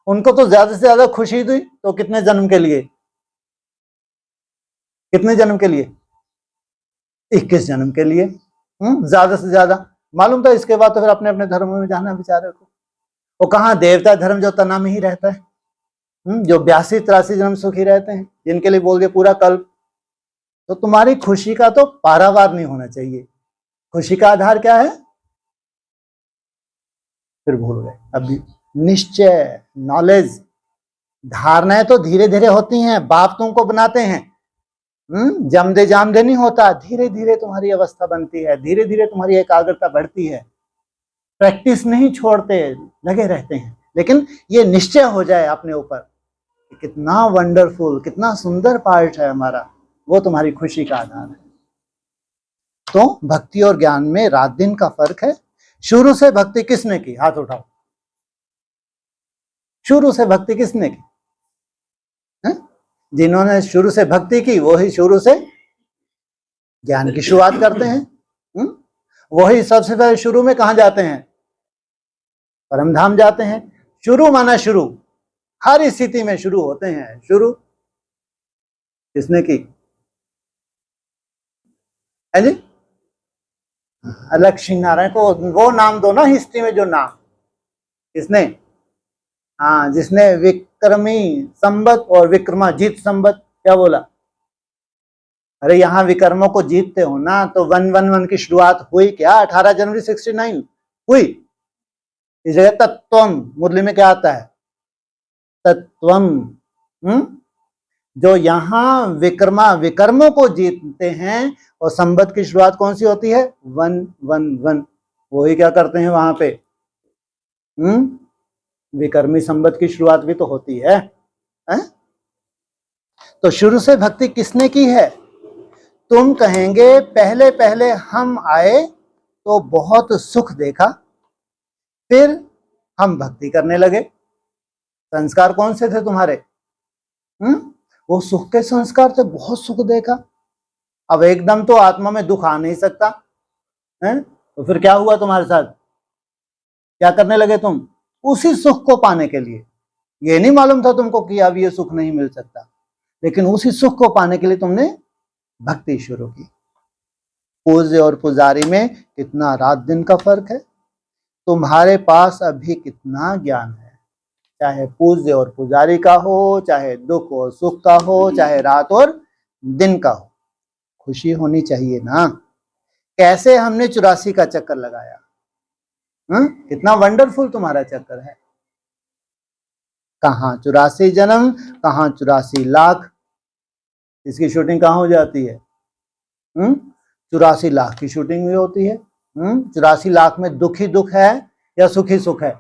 उनको तो ज्यादा से ज्यादा खुशी दी तो कितने जन्म के लिए? कितने जन्म के लिए? 21 जन्म के लिए, ज्यादा से ज्यादा। मालूम था इसके बाद तो फिर अपने अपने धर्म में जाना बेचारे को। वो कहाँ? देवता धर्म जो तना में ही रहता है, जो 82-83 जन्म सुखी रहते हैं, जिनके लिए बोल दिया पूरा कल्प। तो तुम्हारी खुशी का तो पारावार नहीं होना चाहिए। खुशी का आधार क्या है? फिर भूल गए। अभी निश्चय, नॉलेज, धारणाएं तो धीरे धीरे होती हैं, बाप तुमको बनाते हैं। जमदे जामदे नहीं होता, धीरे धीरे तुम्हारी अवस्था बनती है, धीरे धीरे तुम्हारी एकाग्रता बढ़ती है। प्रैक्टिस नहीं छोड़ते, लगे रहते हैं। लेकिन ये निश्चय हो जाए अपने ऊपर, कितना वंडरफुल, कितना सुंदर पार्ट है हमारा, वो तुम्हारी खुशी का आधार है। तो भक्ति और ज्ञान में रात दिन का फर्क है। शुरू से भक्ति किसने की? हाथ उठाओ। शुरू से भक्ति किसने की? जिन्होंने शुरू से भक्ति की वही शुरू से ज्ञान की शुरुआत करते हैं। वही सबसे पहले शुरू में कहां जाते हैं? परम धाम जाते हैं। शुरू माना शुरू, हर स्थिति में शुरू होते हैं। शुरू किसने की है जी? लक्ष्मी नारायण को वो नाम दो ना हिस्ट्री में, जो नाम किसने, हाँ, जिसने विक्रमी संवत और विक्रमाजीत संवत क्या बोला? अरे यहाँ विक्रमों को जीतते हो ना, तो 111 की शुरुआत हुई क्या? 18 जनवरी 69 हुई। इस जगह तत्वम, मुरली में क्या आता है? तत्वम। जो यहाँ विक्रमों को जीतते हैं, और संवत की शुरुआत कौन सी होती है? 111। वही क्या करते हैं वहां पे? विक्रमी संवत की शुरुआत भी तो होती है, हैं? तो शुरू से भक्ति किसने की है? तुम कहेंगे पहले पहले हम आए तो बहुत सुख देखा, फिर हम भक्ति करने लगे। संस्कार कौन से थे तुम्हारे? वो सुख के संस्कार थे, बहुत सुख देखा। अब एकदम तो आत्मा में दुख आ नहीं सकता है, तो फिर क्या हुआ तुम्हारे साथ? क्या करने लगे तुम? उसी सुख को पाने के लिए। ये नहीं मालूम था तुमको कि अब ये सुख नहीं मिल सकता, लेकिन उसी सुख को पाने के लिए तुमने भक्ति शुरू की। पूज्य और पुजारी में कितना रात दिन का फर्क है। तुम्हारे पास अभी कितना ज्ञान है, चाहे पूज्य और पुजारी का हो, चाहे दुख और सुख का हो, चाहे रात और दिन का हो, खुशी होनी चाहिए ना। कैसे हमने 84 का चक्कर लगाया, कितना वंडरफुल तुम्हारा चक्कर है। कहाँ 84 जन्म, कहाँ 84 लाख। इसकी शूटिंग कहाँ हो जाती है? 84 लाख की शूटिंग भी होती है। 84 लाख में दुख ही दुख है या सुखी सुख है?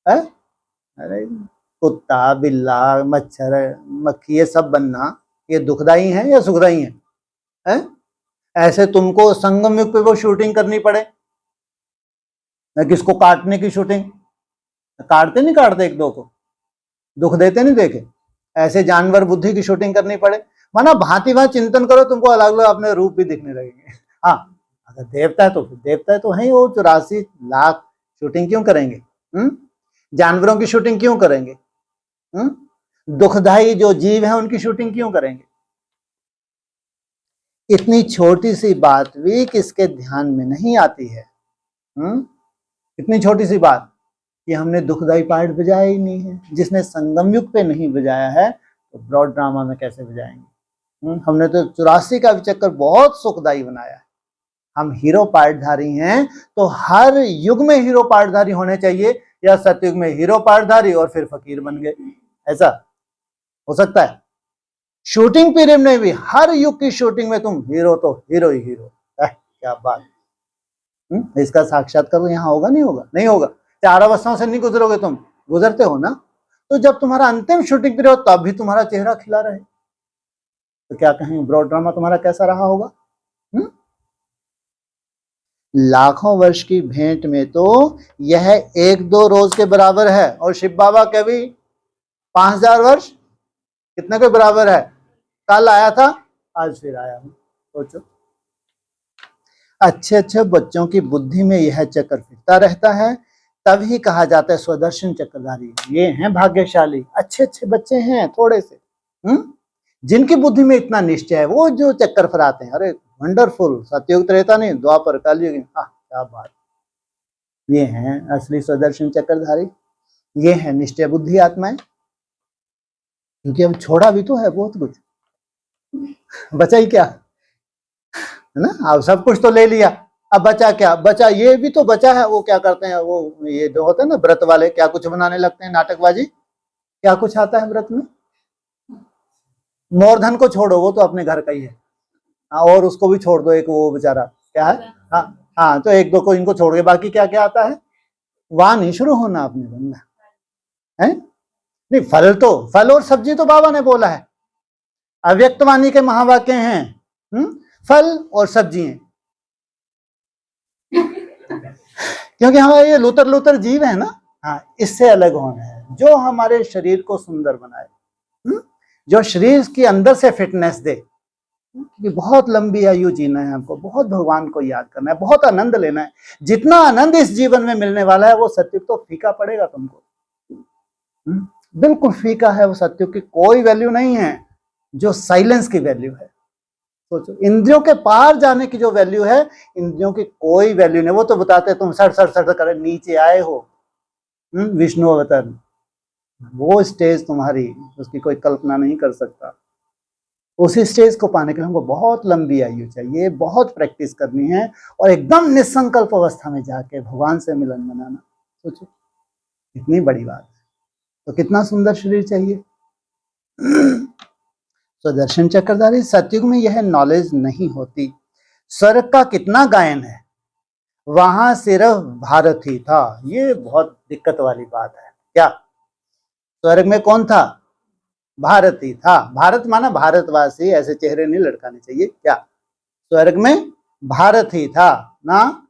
अरे कुत्ता, बिल्ला, मच्छर, मक्खी, ये सब बनना, ये दुखदाई है या सुखदाई है? ऐसे तुमको संगम युग पे वो शूटिंग करनी पड़े, न किसको काटने की शूटिंग, काटते नहीं काटते एक दो को, दुख देते नहीं देखे, ऐसे जानवर बुद्धि की शूटिंग करनी पड़े। माना भांति भांति चिंतन करो, तुमको अलग अलग अपने रूप भी दिखने लगेंगे। हाँ, अगर देवता है तो फिर देवता है तो है, वो 84 लाख शूटिंग क्यों करेंगे? जानवरों की शूटिंग क्यों करेंगे? दुखदाई जो जीव है उनकी शूटिंग क्यों करेंगे? इतनी छोटी सी बात भी किसके ध्यान में नहीं आती है? इतनी छोटी सी बात कि हमने दुखदाई पार्ट बजाया ही नहीं है। जिसने संगम युग पे नहीं बजाया है तो ब्रॉड ड्रामा में कैसे बजाएंगे? हमने तो 84 का चक्कर बहुत सुखदाई बनाया है। हम हीरो पार्टधारी हैं, तो हर युग में हीरो पार्टधारी होने चाहिए, या सतयुग में हीरो पार्टधारी और फिर फकीर बन गए, ऐसा हो सकता है? शूटिंग पीरियड में भी हर युग की शूटिंग में तुम हीरो तो हीरो ही हीरो। क्या बात। इसका साक्षात्कार यहाँ होगा नहीं होगा? नहीं होगा। 4 अवस्थाओं से नहीं गुजरोगे तुम, गुजरते हो ना। तो जब तुम्हारा अंतिम शूटिंग पीरियड हो तब भी तुम्हारा चेहरा खिला रहे, तो क्या कहेंगे ब्रॉड ड्रामा तुम्हारा कैसा रहा होगा? लाखों वर्ष की भेंट में तो यह 1-2 रोज के बराबर है, और शिव बाबा के भी 5000 वर्ष कितने के बराबर है? कल आया था, आज फिर आया हूं। सोचो, अच्छे अच्छे बच्चों की बुद्धि में यह चक्कर फिरता रहता है, तभी कहा जाता है स्वदर्शन चक्रधारी। ये हैं भाग्यशाली, अच्छे अच्छे बच्चे हैं थोड़े से, जिनकी बुद्धि में इतना निश्चय है, वो जो चक्कर फिराते हैं। अरे वंडरफुल, सतयुग त्रेता नहीं, द्वापर कलयुग, क्या बात। ये हैं असली स्वदर्शन चक्रधारी, ये है निश्चय बुद्धि आत्माएं। क्योंकि अब छोड़ा भी तो है बहुत कुछ, बचा ही क्या है ना? अब सब कुछ तो ले लिया, अब बचा क्या? बचा ये भी तो बचा है, वो क्या करते हैं, वो ये जो होते हैं ना व्रत वाले, क्या कुछ बनाने लगते हैं, नाटकबाजी। क्या कुछ आता है व्रत में? मोरधन को छोड़ो, वो तो अपने घर का ही है, और उसको भी छोड़ दो, एक वो बेचारा क्या है, हाँ, तो 1-2 को इनको छोड़ के बाकी क्या क्या आता है? वहां नहीं शुरू होना अपने बनना है। नहीं, फल और सब्जी तो बाबा ने बोला है, अव्यक्त वाणी के महावाक्य हैं, फल और सब्जी हैं। क्योंकि हमारे ये लूतर जीव है ना, हाँ, इससे अलग होना है, जो हमारे शरीर को सुंदर बनाए, जो शरीर के अंदर से फिटनेस दे, क्योंकि बहुत लंबी आयु जीना है हमको, बहुत भगवान को याद करना है, बहुत आनंद लेना है। जितना आनंद इस जीवन में मिलने वाला है वो सत्युग तो फीका पड़ेगा तुमको, बिल्कुल फीका है वो सत्युग की कोई वैल्यू नहीं है। जो साइलेंस की वैल्यू है, सोचो इंद्रियों के पार जाने की जो वैल्यू है, इंद्रियों की कोई वैल्यू नहीं। वो तो बताते हैं तुम सड़ सड़ सड़ कर नीचे आए हो, विष्णु अवतार, वो स्टेज तुम्हारी उसकी कोई कल्पना नहीं कर सकता। उसी स्टेज को पाने के लिए हमको बहुत लंबी आयु चाहिए, बहुत प्रैक्टिस करनी है, और एकदम निसंकल्प अवस्था में जाके भगवान से मिलन बनाना। सोचो इतनी बड़ी बात है, तो कितना सुंदर शरीर चाहिए। सुदर्शन चक्रधारी, सतयुग में यह नॉलेज नहीं होती। स्वर्ग का कितना गायन है, वहां सिर्फ भारत ही था। ये बहुत दिक्कत वाली बात है। क्या स्वर्ग में कौन था? भारत ही था। भारत माना भारतवासी, ऐसे चेहरे नहीं लटकाने चाहिए। क्या स्वर्ग में भारत ही था, ना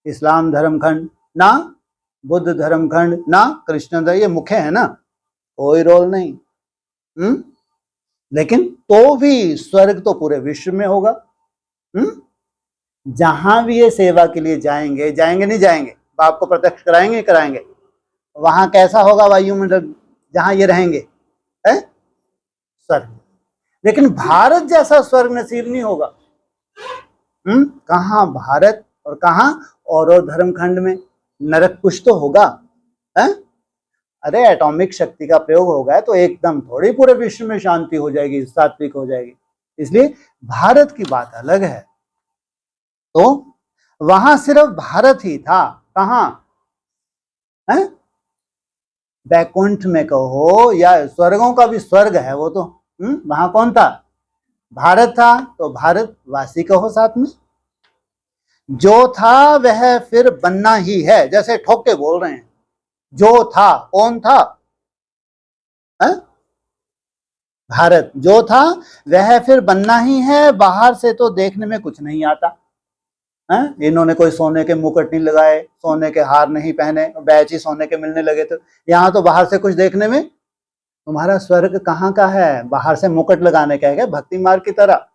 इस्लाम धर्मखंड, ना बुद्ध धर्मखंड, ना कृष्ण धर्म, ये मुख्य है ना, कोई रोल नहीं। लेकिन तो भी स्वर्ग तो पूरे विश्व में होगा। जहां भी ये सेवा के लिए जाएंगे, जाएंगे नहीं जाएंगे, बाप को प्रत्यक्ष कराएंगे कराएंगे, वहां कैसा होगा वायुमंडल जहां ये रहेंगे, है स्वर्ग। लेकिन भारत जैसा स्वर्ग नसीब नहीं होगा। कहां भारत और कहां और धर्मखंड में नरक कुछ तो होगा, है? अरे एटॉमिक शक्ति का प्रयोग होगा तो एकदम थोड़ी पूरे विश्व में शांति हो जाएगी, सात्विक हो जाएगी। इसलिए भारत की बात अलग है। तो वहां सिर्फ भारत ही था। कहां? बैकुंठ में कहो या स्वर्गों का भी स्वर्ग है वो तो, वहां कौन था? भारत था। तो भारतवासी कहो साथ में। जो था वह फिर बनना ही है, जैसे ठोक के बोल रहे हैं। जो था, कौन था? भारत। जो था वह फिर बनना ही है, बाहर से तो देखने में कुछ नहीं आता। इन्होंने कोई सोने के मुकुट नहीं लगाए, सोने के हार नहीं पहने, बैच ही सोने के मिलने लगे। तो यहाँ तो बाहर से कुछ देखने में, तुम्हारा स्वर्ग कहाँ का है? बाहर से मुकुट लगाने का है भक्ति मार्ग की तरह।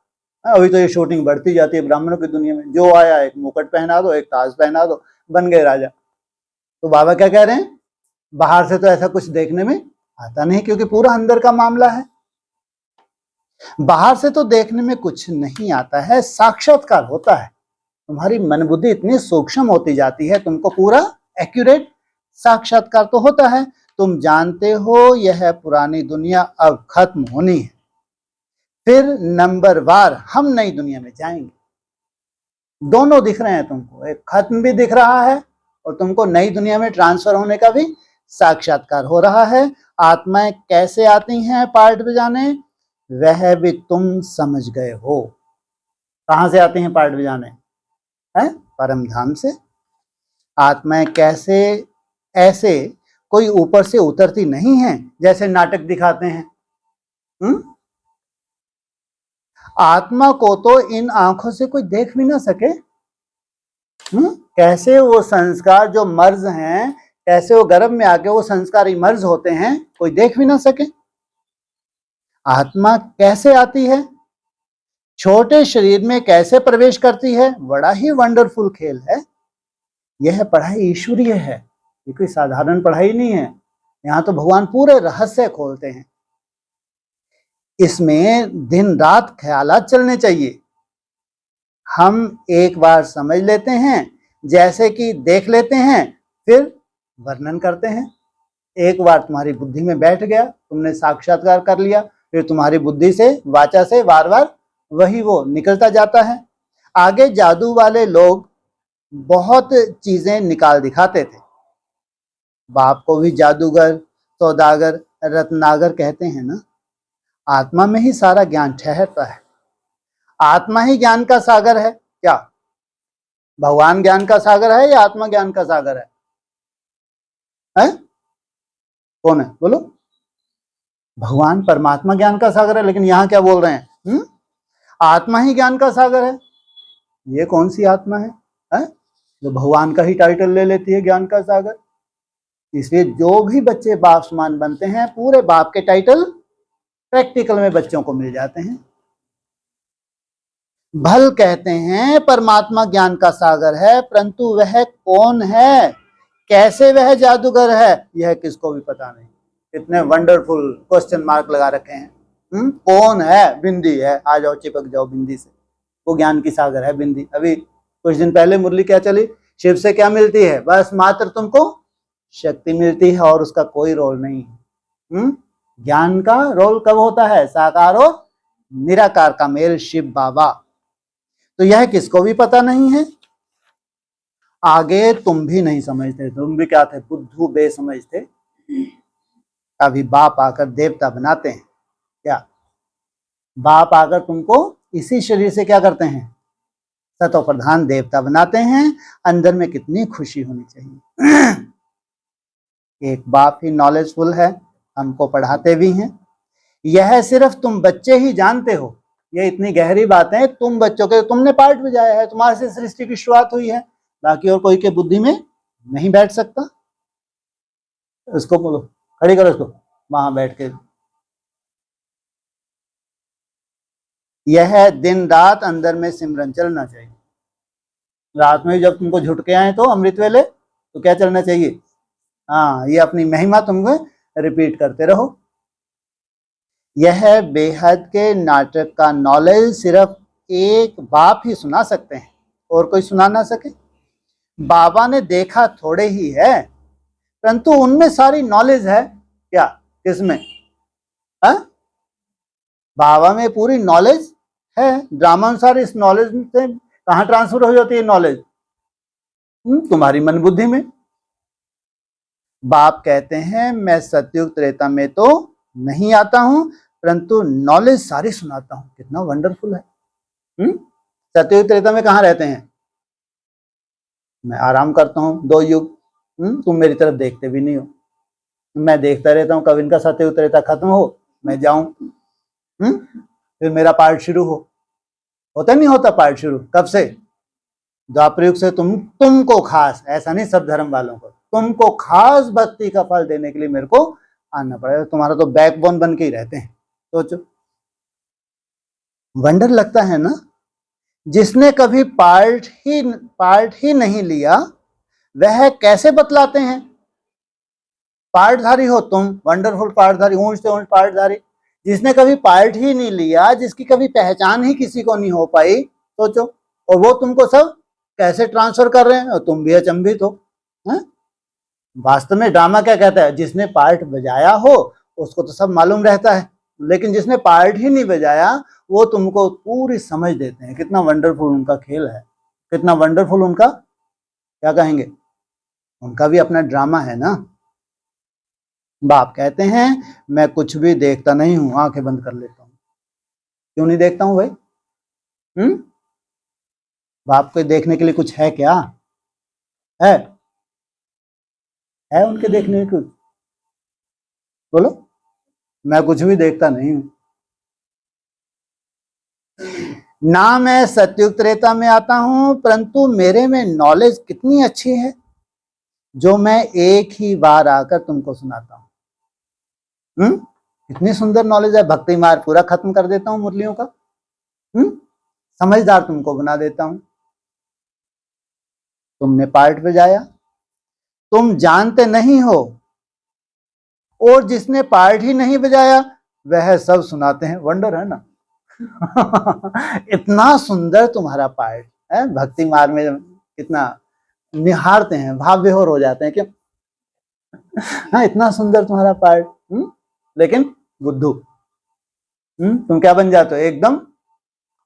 अभी तो ये शूटिंग बढ़ती जाती है ब्राह्मणों की दुनिया में, जो आया एक मुकुट पहना दो, एक ताज पहना दो, बन गए राजा। तो बाबा क्या कह रहे हैं? बाहर से तो ऐसा कुछ देखने में आता नहीं, क्योंकि पूरा अंदर का मामला है। बाहर से तो देखने में कुछ नहीं आता है, साक्षात्कार होता है। तुम्हारी मन बुद्धि इतनी सूक्ष्म होती जाती है, तुमको पूरा एक्यूरेट साक्षात्कार तो होता है। तुम जानते हो यह पुरानी दुनिया अब खत्म होनी है, फिर नंबर वार हम नई दुनिया में जाएंगे। दोनों दिख रहे हैं तुमको, एक खत्म भी दिख रहा है और तुमको नई दुनिया में ट्रांसफर होने का भी साक्षात्कार हो रहा है। आत्माएं कैसे आती हैं पार्ट बजाने, वह भी तुम समझ गए हो। कहां से आती हैं पार्ट बजाने? है परम धाम से। आत्माएं कैसे, ऐसे कोई ऊपर से उतरती नहीं है जैसे नाटक दिखाते हैं। आत्मा को तो इन आंखों से कोई देख भी ना सके। कैसे वो संस्कार जो मर्ज हैं, कैसे वो गर्भ में आके वो संस्कार इमर्ज होते हैं, कोई देख भी ना सके। आत्मा कैसे आती है, छोटे शरीर में कैसे प्रवेश करती है, बड़ा ही वंडरफुल खेल है। यह पढ़ाई ईश्वरीय है, ये कोई साधारण पढ़ाई नहीं है। यहाँ तो भगवान पूरे रहस्य खोलते हैं। इसमें दिन रात ख्यालात चलने चाहिए। हम एक बार समझ लेते हैं, जैसे कि देख लेते हैं, फिर वर्णन करते हैं। एक बार तुम्हारी बुद्धि में बैठ गया, तुमने साक्षात्कार कर लिया, फिर तुम्हारी बुद्धि से, वाचा से बार बार वही वो निकलता जाता है। आगे जादू वाले लोग बहुत चीजें निकाल दिखाते थे। बाप को भी जादूगर, सौदागर, रत्नागर कहते हैं ना। आत्मा में ही सारा ज्ञान ठहरता है। आत्मा ही ज्ञान का सागर है। क्या भगवान ज्ञान का सागर है या आत्मा ज्ञान का सागर है? कौन है बोलो? भगवान परमात्मा ज्ञान का सागर है, लेकिन यहां क्या बोल रहे हैं? आत्मा ही ज्ञान का सागर है। ये कौन सी आत्मा है, जो भगवान का ही टाइटल ले लेती है ज्ञान का सागर? इसलिए जो भी बच्चे बाप समान बनते हैं, पूरे बाप के टाइटल प्रैक्टिकल में बच्चों को मिल जाते हैं। भल कहते हैं परमात्मा ज्ञान का सागर है, परंतु वह कौन है, कैसे वह जादूगर है, यह किसको भी पता नहीं। इतने वंडरफुल क्वेश्चन मार्क लगा रखे हैं। कौन है? बिंदी है, आ जाओ चिपक जाओ बिंदी से, वो ज्ञान की सागर है बिंदी। अभी कुछ दिन पहले मुरली क्या चली, शिव से क्या मिलती है? बस मात्र तुमको शक्ति मिलती है और उसका कोई रोल नहीं है। ज्ञान का रोल कब होता है? साकार और निराकार का मेल शिव बाबा। तो यह किसको भी पता नहीं है। आगे तुम भी नहीं समझते, तुम भी क्या थे? बुद्धू बेसमझ थे। अभी बाप आकर देवता बनाते हैं क्या? बाप आकर तुमको इसी शरीर से क्या करते हैं? सतो प्रधान देवता बनाते हैं। अंदर में कितनी खुशी होनी चाहिए। एक बाप ही नॉलेजफुल है, हमको पढ़ाते भी हैं। यह सिर्फ तुम बच्चे ही जानते हो, ये इतनी गहरी बात है। तुम बच्चों के, तुमने पार्ट बजाया है, तुम्हारे से सृष्टि की शुरुआत हुई है, बाकी और कोई के बुद्धि में नहीं बैठ सकता। इसको बोलो, खड़ी करो इसको, वहां बैठ के। यह दिन रात अंदर में सिमरन चलना चाहिए। रात में जब तुमको झुटके आए तो अमृत वेले, तो क्या चलना चाहिए? हाँ, ये अपनी महिमा तुमको रिपीट करते रहो। यह बेहद के नाटक का नॉलेज सिर्फ एक बाप ही सुना सकते हैं, और कोई सुना ना सके। बाबा ने देखा थोड़े ही है, परंतु उनमें सारी नॉलेज है। क्या? किसमें? है? बाबा में पूरी नॉलेज है। ड्रामा अनुसार इस नॉलेज से कहां ट्रांसफर हो जाती है नॉलेज? तुम्हारी मन बुद्धि में। बाप कहते हैं मैं सतयुग त्रेता में तो नहीं आता हूं, परंतु नॉलेज सारी सुनाता हूं। कितना वंडरफुल है। सतयुग त्रेता में कहां रहते हैं? मैं आराम करता हूं 2 युग। तुम मेरी तरफ देखते भी नहीं हो। मैं देखता रहता हूं कब इनका सतयुग त्रेता खत्म हो, मैं जाऊं, फिर मेरा पार्ट शुरू हो। होता नहीं होता पार्ट शुरू? कब से? द्वापर युग से। तुमको खास, ऐसा नहीं सब धर्म वालों को, तुमको खास भक्ति का फल देने के लिए मेरे को आना पड़ेगा। तुम्हारा तो बैकबोन बन के ही रहते हैं। सोचो, वंडर लगता है ना। जिसने कभी पार्ट ही नहीं लिया, वह कैसे बतलाते हैं? पार्टधारी हो तुम, वंडरफुल पार्टधारी, ऊंच से ऊंच पार्टधारी। जिसने कभी पार्ट ही नहीं लिया, जिसकी कभी पहचान ही किसी को नहीं हो पाई, सोचो, और वो तुमको सब कैसे ट्रांसफर कर रहे हैं, और तुम भी अचंभित हो। वास्तव में ड्रामा क्या कहता है? जिसने पार्ट बजाया हो उसको तो सब मालूम रहता है, लेकिन जिसने पार्ट ही नहीं बजाया वो तुमको पूरी समझ देते हैं। कितना वंडरफुल उनका खेल है, कितना वंडरफुल उनका, क्या कहेंगे, उनका भी अपना ड्रामा है ना। बाप कहते हैं मैं कुछ भी देखता नहीं हूं, आंखें बंद कर लेता हूं। क्यों नहीं देखता हूं भाई? बाप को देखने के लिए कुछ है क्या? है उनके देखने के कुछ? बोलो, मैं कुछ भी देखता नहीं हूं। ना मैं सतयुग त्रेता में आता हूं, परंतु मेरे में नॉलेज कितनी अच्छी है जो मैं एक ही बार आकर तुमको सुनाता हूं। इतनी सुंदर नॉलेज है। भक्ति मार्ग पूरा खत्म कर देता हूं मुरलियों का। समझदार तुमको बना देता हूं। तुमने पार्ट बजाया, तुम जानते नहीं हो, और जिसने पार्ट ही नहीं बजाया वह सब सुनाते हैं। वंडर है ना। इतना सुंदर तुम्हारा पार्ट है। भक्ति मार्ग में कितना निहारते हैं, भाव विभोर हो जाते हैं। क्यों? हाँ, इतना सुंदर तुम्हारा पार्ट, लेकिन बुद्धू, तुम क्या बन जाते हो एकदम।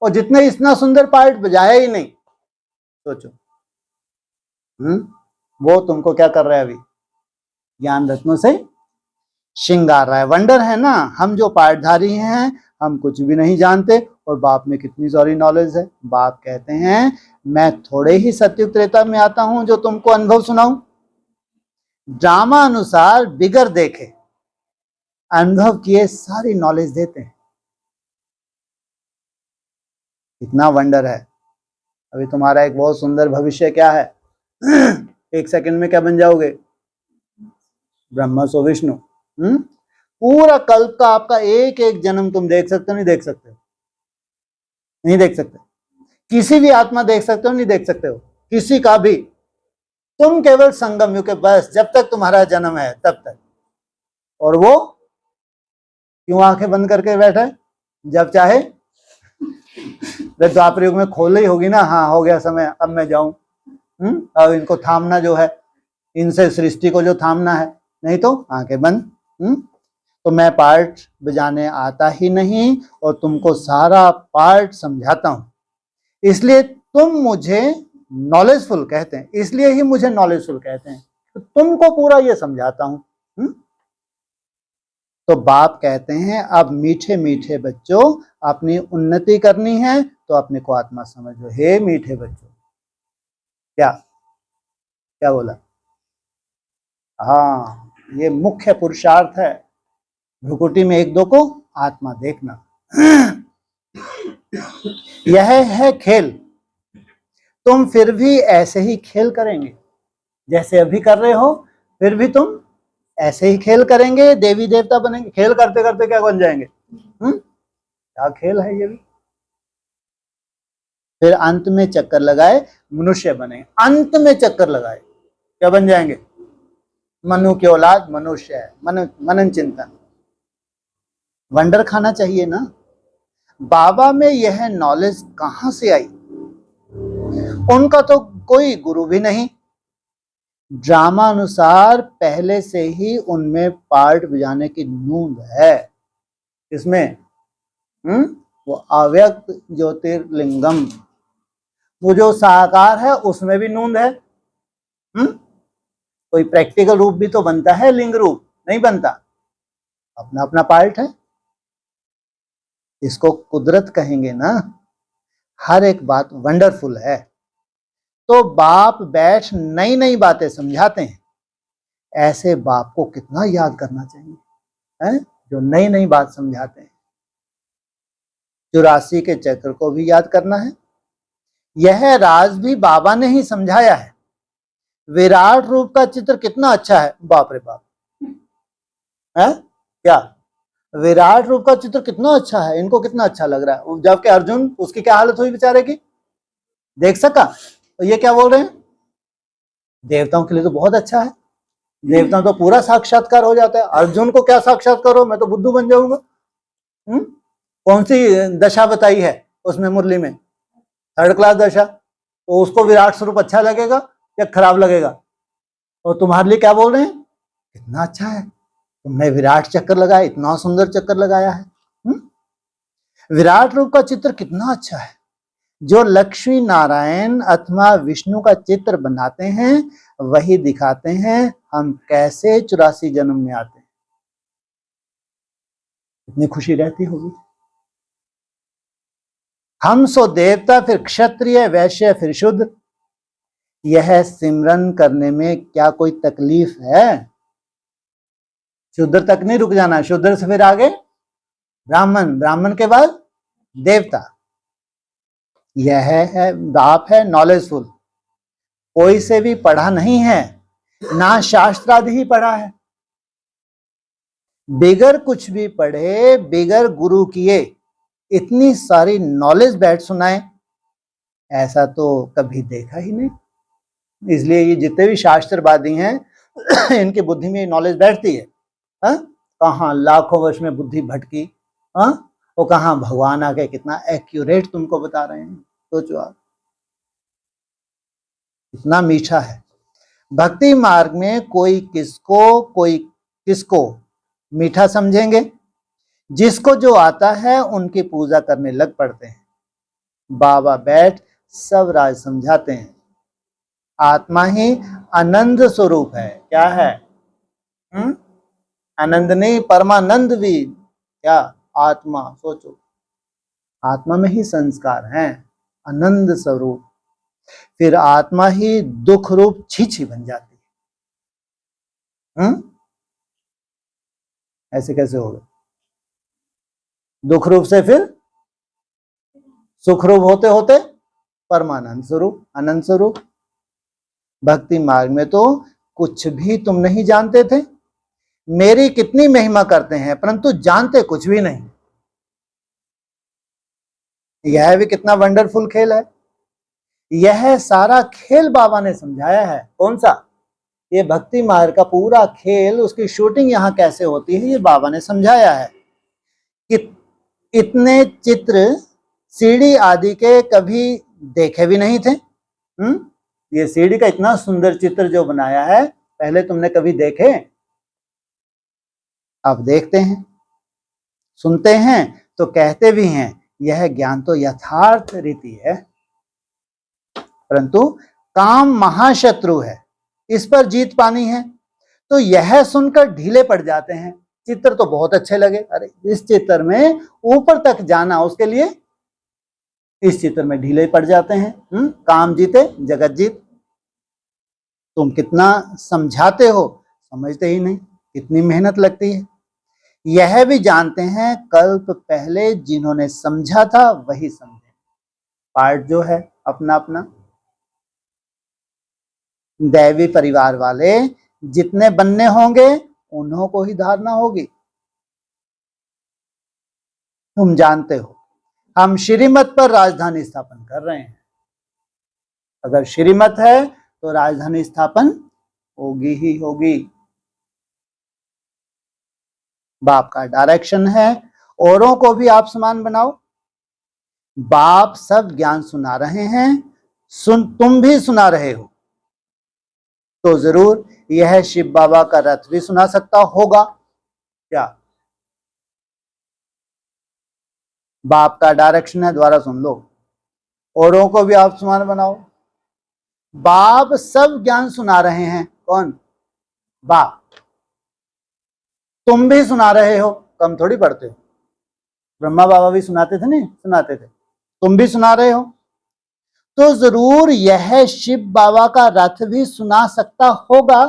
और जितने इतना सुंदर पार्ट बजाया ही नहीं, सोचो, वो तुमको क्या कर रहा है? अभी ज्ञान रत्नों से श्रृंगार रहा है। वंडर है ना। हम जो पार्टधारी हैं, हम कुछ भी नहीं जानते, और बाप में कितनी सारी नॉलेज है। बाप कहते हैं मैं थोड़े ही सतयुग त्रेता में आता हूं जो तुमको अनुभव सुनाऊं। ड्रामा अनुसार बिगर देखे अनुभव किए सारी नॉलेज देते हैं। इतना वंडर है। अभी तुम्हारा एक बहुत सुंदर भविष्य क्या है? 1 सेकंड में क्या बन जाओगे? ब्रह्मा सो विष्णु। पूरा कल्प का आपका एक एक जन्म तुम देख सकते हो, नहीं देख सकते? नहीं देख सकते। किसी भी आत्मा देख सकते हो, नहीं देख सकते हो किसी का भी, तुम केवल संगम युग के, बस जब तक तुम्हारा जन्म है तब तक। और वो क्यों आंखें बंद करके बैठा है? जब चाहे द्वापर युग में खोल ही होगी ना, हाँ हो गया समय, अब मैं जाऊं। अब इनको थामना जो है, इनसे सृष्टि को जो थामना है, नहीं तो आंखें बंद। तो मैं पार्ट बजाने आता ही नहीं और तुमको सारा पार्ट समझाता हूं, इसलिए तुम मुझे नॉलेजफुल कहते हैं, इसलिए ही मुझे नॉलेजफुल कहते हैं, तो तुमको पूरा ये समझाता हूं। तो बाप कहते हैं अब मीठे मीठे बच्चों, अपनी उन्नति करनी है तो अपने को आत्मा समझो। हे मीठे बच्चों, क्या क्या बोला? हाँ, ये मुख्य पुरुषार्थ है भ्रुकुटी में एक दो को आत्मा देखना। यह है खेल। तुम फिर भी ऐसे ही खेल करेंगे जैसे अभी कर रहे हो, फिर भी तुम ऐसे ही खेल करेंगे, देवी देवता बनेंगे। खेल करते करते क्या बन जाएंगे? क्या खेल है ये भी? फिर अंत में चक्कर लगाए मनुष्य बनेंगे, अंत में चक्कर लगाए क्या बन जाएंगे? मनु की औलाद मनुष्य है। मनन चिंतन, वंडर खाना चाहिए ना। बाबा में यह नॉलेज कहां से आई? उनका तो कोई गुरु भी नहीं, ड्रामा अनुसार पहले से ही उनमें पार्ट बजाने की नूंद है। इसमें वो अव्यक्त ज्योतिर्लिंगम, वो जो साकार है उसमें भी नूंद है। कोई प्रैक्टिकल रूप भी तो बनता है, लिंग रूप नहीं बनता, अपना अपना पार्ट है। इसको कुदरत कहेंगे ना। हर एक बात वंडरफुल है। तो बाप बैठ नई नई बातें समझाते हैं। ऐसे बाप को कितना याद करना चाहिए है? जो नई नई बात समझाते हैं। 84 के चक्र को भी याद करना है। यह राज भी बाबा ने ही समझाया है। विराट रूप का चित्र कितना अच्छा है, बाप रे बाप है क्या? विराट रूप का चित्र कितना अच्छा है, इनको कितना अच्छा लग रहा है। जबकि अर्जुन, उसकी क्या हालत हुई बेचारे की, देख सका? तो ये क्या बोल रहे हैं? देवताओं के लिए तो बहुत अच्छा है, देवताओं तो पूरा साक्षात्कार हो जाता है। अर्जुन को क्या साक्षात्कार हो, मैं तो बुद्धू बन जाऊंगा। कौन सी दशा बताई है उसमें मुरली में? 3rd क्लास दशा। तो उसको विराट स्वरूप अच्छा लगेगा या खराब लगेगा? और तुम्हारे लिए क्या बोल रहे हैं? कितना अच्छा है, तुमने विराट चक्कर लगाया, इतना सुंदर चक्कर लगाया है। विराट रूप का चित्र कितना अच्छा है। जो लक्ष्मी नारायण अथवा विष्णु का चित्र बनाते हैं वही दिखाते हैं हम कैसे 84 जन्म में आते हैं। इतनी खुशी रहती होगी। हम सो देवता, फिर क्षत्रिय, वैश्य, फिर शुद्ध। यह सिमरन करने में क्या कोई तकलीफ है? शूद्र तक नहीं रुक जाना, शूद्र से फिर आगे ब्राह्मण, ब्राह्मण के बाद देवता। यह है बाप है नॉलेजफुल, कोई से भी पढ़ा नहीं है, ना शास्त्रादि ही पढ़ा है। बिगर कुछ भी पढ़े, बिगर गुरु किए इतनी सारी नॉलेज बैठ सुनाए, ऐसा तो कभी देखा ही नहीं। इसलिए ये जितने भी शास्त्रवादी हैं इनकी बुद्धि में नॉलेज बैठती है। कहाँ लाखों वर्ष में बुद्धि भटकी, वो कहाँ भगवान आके कितना एक्यूरेट तुमको बता रहे हैं। सोचो आप, इतना मीठा है। भक्ति मार्ग में कोई किसको मीठा समझेंगे? जिसको जो आता है उनकी पूजा करने लग पड़ते हैं। बाबा बैठ सब राज समझाते हैं। आत्मा ही आनंद स्वरूप है। क्या है? आनंद नहीं, परमानंद भी। क्या? आत्मा। सोचो, आत्मा में ही संस्कार हैं, आनंद स्वरूप। फिर आत्मा ही दुख रूप छीछी बन जाती है। ऐसे कैसे होगा? दुख रूप से फिर सुख रूप होते होते परमानंद स्वरूप, आनंद स्वरूप। भक्ति मार्ग में तो कुछ भी तुम नहीं जानते थे, मेरी कितनी महिमा करते हैं परंतु जानते कुछ भी नहीं। यह भी कितना वंडरफुल खेल है। यह सारा खेल बाबा ने समझाया है। कौन सा? ये भक्ति मार्ग का पूरा खेल, उसकी शूटिंग यहाँ कैसे होती है, ये बाबा ने समझाया है। कि इतने चित्र सीढ़ी आदि के कभी देखे भी नहीं थे। ये सीढ़ी का इतना सुंदर चित्र जो बनाया है, पहले तुमने कभी देखे? अब देखते हैं, सुनते हैं तो कहते भी हैं यह ज्ञान तो यथार्थ रीति है, परंतु काम महाशत्रु है, इस पर जीत पानी है। तो यह सुनकर ढीले पड़ जाते हैं। चित्र तो बहुत अच्छे लगे, अरे इस चित्र में ऊपर तक जाना, उसके लिए इस चित्र में ढीले पड़ जाते हैं। काम जीते जगत जीत। तुम कितना समझाते हो, समझते ही नहीं, कितनी मेहनत लगती है। यह भी जानते हैं कल्प पहले जिन्होंने समझा था वही समझे। पार्ट जो है अपना अपना। दैवी परिवार वाले जितने बनने होंगे उन्हों को ही धारणा होगी। तुम जानते हो हम श्रीमत पर राजधानी स्थापन कर रहे हैं। अगर श्रीमत है तो राजधानी स्थापन होगी ही होगी। बाप का डायरेक्शन है, औरों को भी आप समान बनाओ। बाप सब ज्ञान सुना रहे हैं, तुम भी सुना रहे हो, तो जरूर यह शिव बाबा का रथ भी सुना सकता होगा क्या? बाप का डायरेक्शन है, द्वारा सुन लो, औरों को भी आप समान बनाओ। बाप सब ज्ञान सुना रहे हैं। कौन? बाप। तुम भी सुना रहे हो, कम थोड़ी पढ़ते हो। ब्रह्मा बाबा भी सुनाते थे, नहीं सुनाते थे, तुम भी सुना रहे हो, तो जरूर यह शिव बाबा का रथ भी सुना सकता होगा।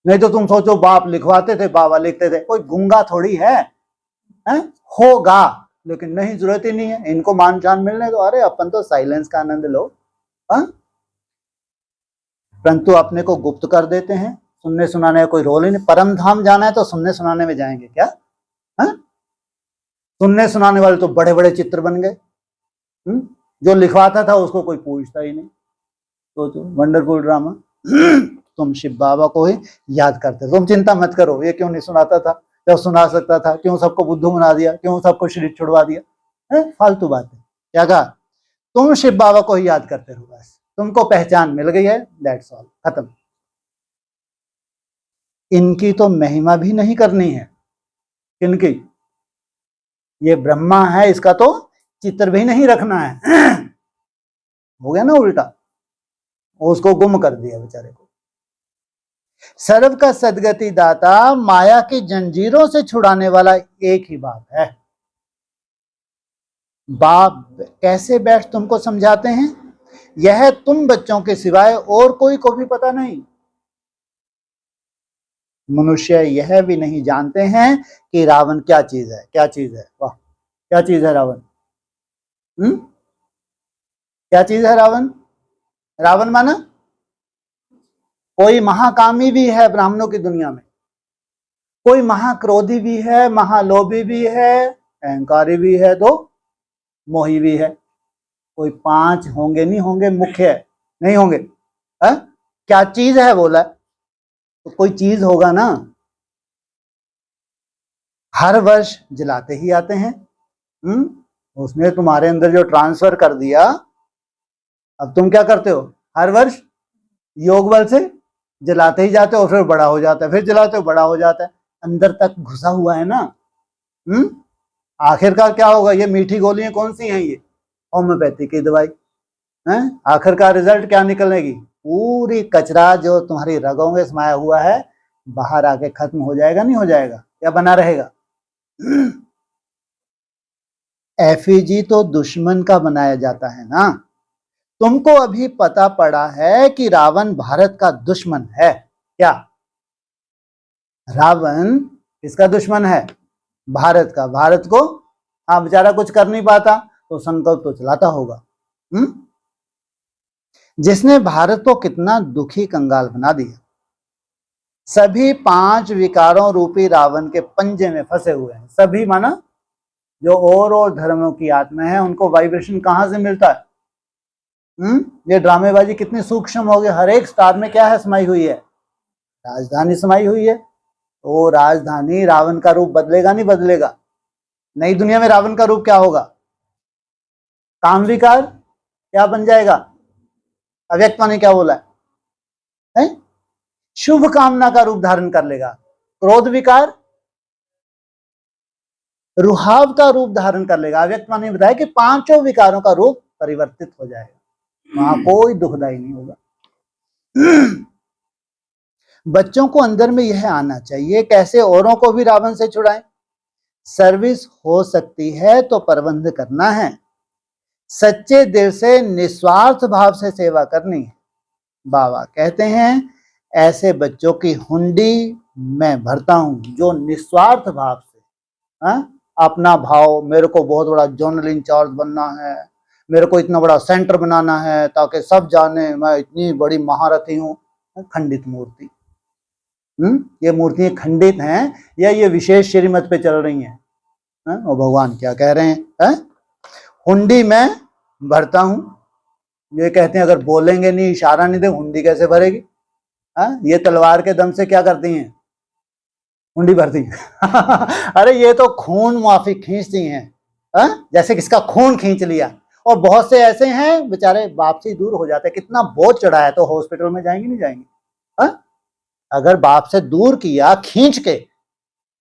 नहीं तो तुम सोचो बाप लिखवाते थे, बाबा लिखते थे, कोई गूंगा थोड़ी है, होगा, लेकिन नहीं, जरूरत ही नहीं है, इनको मान जान मिलने दो। अरे अपन तो साइलेंस का आनंद लो। परंतु अपने को गुप्त कर देते हैं। सुनने सुनाने का कोई रोल ही नहीं। परम धाम जाना है तो सुनने सुनाने में जाएंगे क्या? सुनने सुनाने वाले तो बड़े बड़े चित्र बन गए। जो लिखवाता था उसको कोई पूछता ही नहीं। तो वंडरफुल ड्रामा। तुम शिव बाबा को ही याद करते, तुम चिंता मत करो ये क्यों नहीं सुनाता था, जब सुना सकता था, क्यों सबको बुद्धू बना दिया, क्यों सबको शरीर छुड़वा दिया। फालतू बात है। क्या कहा? तुम शिव बाबा को ही याद करते रहो, बस तुमको पहचान मिल गई है, दैट्स ऑल, खत्म। इनकी तो महिमा भी नहीं करनी है। किनकी? ये ब्रह्मा है, इसका तो चित्र भी नहीं रखना है। हो गया ना उल्टा, उसको गुम कर दिया बेचारे को। सर्व का सदगति दाता, माया की जंजीरों से छुड़ाने वाला एक ही बाप है। बाप कैसे बैठ तुमको समझाते हैं, यह तुम बच्चों के सिवाय और कोई को भी पता नहीं। मनुष्य यह भी नहीं जानते हैं कि रावण क्या चीज है। क्या चीज है? वाह, क्या चीज है रावण? क्या चीज है रावण? रावण माना कोई महाकामी भी है ब्राह्मणों की दुनिया में, कोई महाक्रोधी भी है, महालोभी भी है, अहंकारी भी है, तो मोही भी है। कोई 5 होंगे नहीं होंगे, मुख्य नहीं होंगे। क्या चीज है बोला, तो कोई चीज होगा ना। हर वर्ष जलाते ही आते हैं। उसने तुम्हारे अंदर जो ट्रांसफर कर दिया, अब तुम क्या करते हो? हर वर्ष योग बल से जलाते ही जाते हो, फिर बड़ा हो जाता है, फिर जलाते हो, बड़ा हो जाता है, अंदर तक घुसा हुआ है ना। आखिरकार क्या होगा? ये मीठी गोलियां कौन सी हैं? ये होम्योपैथी की दवाई है। आखिरकार रिजल्ट क्या निकलेगी? पूरी कचरा जो तुम्हारी रगों में समाया हुआ है बाहर आके खत्म हो जाएगा, नहीं हो जाएगा, या बना रहेगा? एफईजी तो दुश्मन का बनाया जाता है ना। तुमको अभी पता पड़ा है कि रावण भारत का दुश्मन है। क्या? रावण किसका दुश्मन है? भारत का। भारत को बेचारा कुछ कर नहीं पाता तो संकल्प तो चलाता होगा। जिसने भारत को कितना दुखी कंगाल बना दिया। सभी 5 विकारों रूपी रावण के पंजे में फंसे हुए हैं। सभी माना जो और धर्मों की आत्मा है, उनको वाइब्रेशन कहां से मिलता है? ये ड्रामेबाजी कितनी सूक्ष्म हो गई। हर एक स्टार में क्या है, समाई हुई है, राजधानी समाई हुई है। तो राजधानी रावण का रूप बदलेगा नहीं बदलेगा? नई दुनिया में रावण का रूप क्या होगा? काम विकार क्या बन जाएगा? अव्यक्त ने क्या बोला है? शुभ कामना का रूप धारण कर लेगा। क्रोध विकार रुहाव का रूप धारण कर लेगा। अव्यक्त ने बताया कि पांचों विकारों का रूप परिवर्तित हो जाएगा, वहां कोई दुखदाई नहीं होगा। बच्चों को अंदर में यह आना चाहिए, कैसे औरों को भी रावण से छुड़ाएं। सर्विस हो सकती है तो प्रबंध करना है, सच्चे दिल से निस्वार्थ भाव से सेवा करनी है। बाबा कहते हैं ऐसे बच्चों की हुंडी मैं भरता हूं जो निस्वार्थ भाव से, अपना भाव, मेरे को बहुत बड़ा जोनल इंचार्ज बनना है, मेरे को इतना बड़ा सेंटर बनाना है ताकि सब जाने मैं इतनी बड़ी महारथी हूं। खंडित मूर्ति। ये मूर्तियां खंडित हैं या ये विशेष श्रीमत पे चल रही हैं? और भगवान क्या कह रहे हैं? हुंडी मैं भरता हूं। ये कहते हैं अगर बोलेंगे नहीं, इशारा नहीं दे, हुंडी कैसे भरेगी? ये तलवार के दम से क्या करती हैं? हुंडी भरती हैं। अरे ये तो खून माफी खींचती हैं, जैसे किसका खून खींच लिया। और बहुत से ऐसे हैं बेचारे बाप से दूर हो जाते हैं, कितना बोझ चढ़ा है तो हॉस्पिटल में जाएंगे नहीं जाएंगे? अगर बाप से दूर किया, खींच के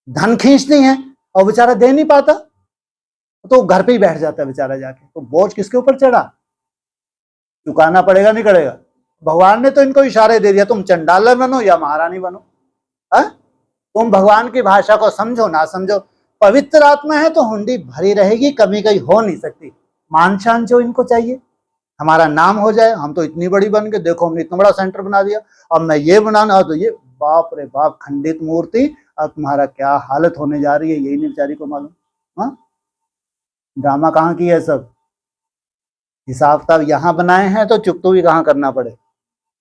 धन खींचती हैं और बेचारा दे नहीं पाता तो घर पे ही बैठ जाता है बेचारा जाके। तो बोझ किसके ऊपर चढ़ा? चुकाना पड़ेगा नहीं पड़ेगा? भगवान ने तो इनको इशारे दे दिया, तुम चंडाल बनो या महारानी बनो। तुम भगवान की भाषा को समझो ना समझो, पवित्र आत्मा है तो हुंडी भरी रहेगी, कमी कहीं हो नहीं सकती। मान शान जो इनको चाहिए, हमारा नाम हो जाए, हम तो इतनी बड़ी बन के, देखो हमने इतना बड़ा सेंटर बना दिया, अब मैं ये बनाना तो ये, बाप रे बाप, खंडित मूर्ति। अब तुम्हारा क्या हालत होने जा रही है यही नहीं बेचारी को मालूम। ड्रामा कहाँ की है सब? हिसाब किताब यहाँ बनाए हैं तो चुकतो भी कहाँ करना पड़े,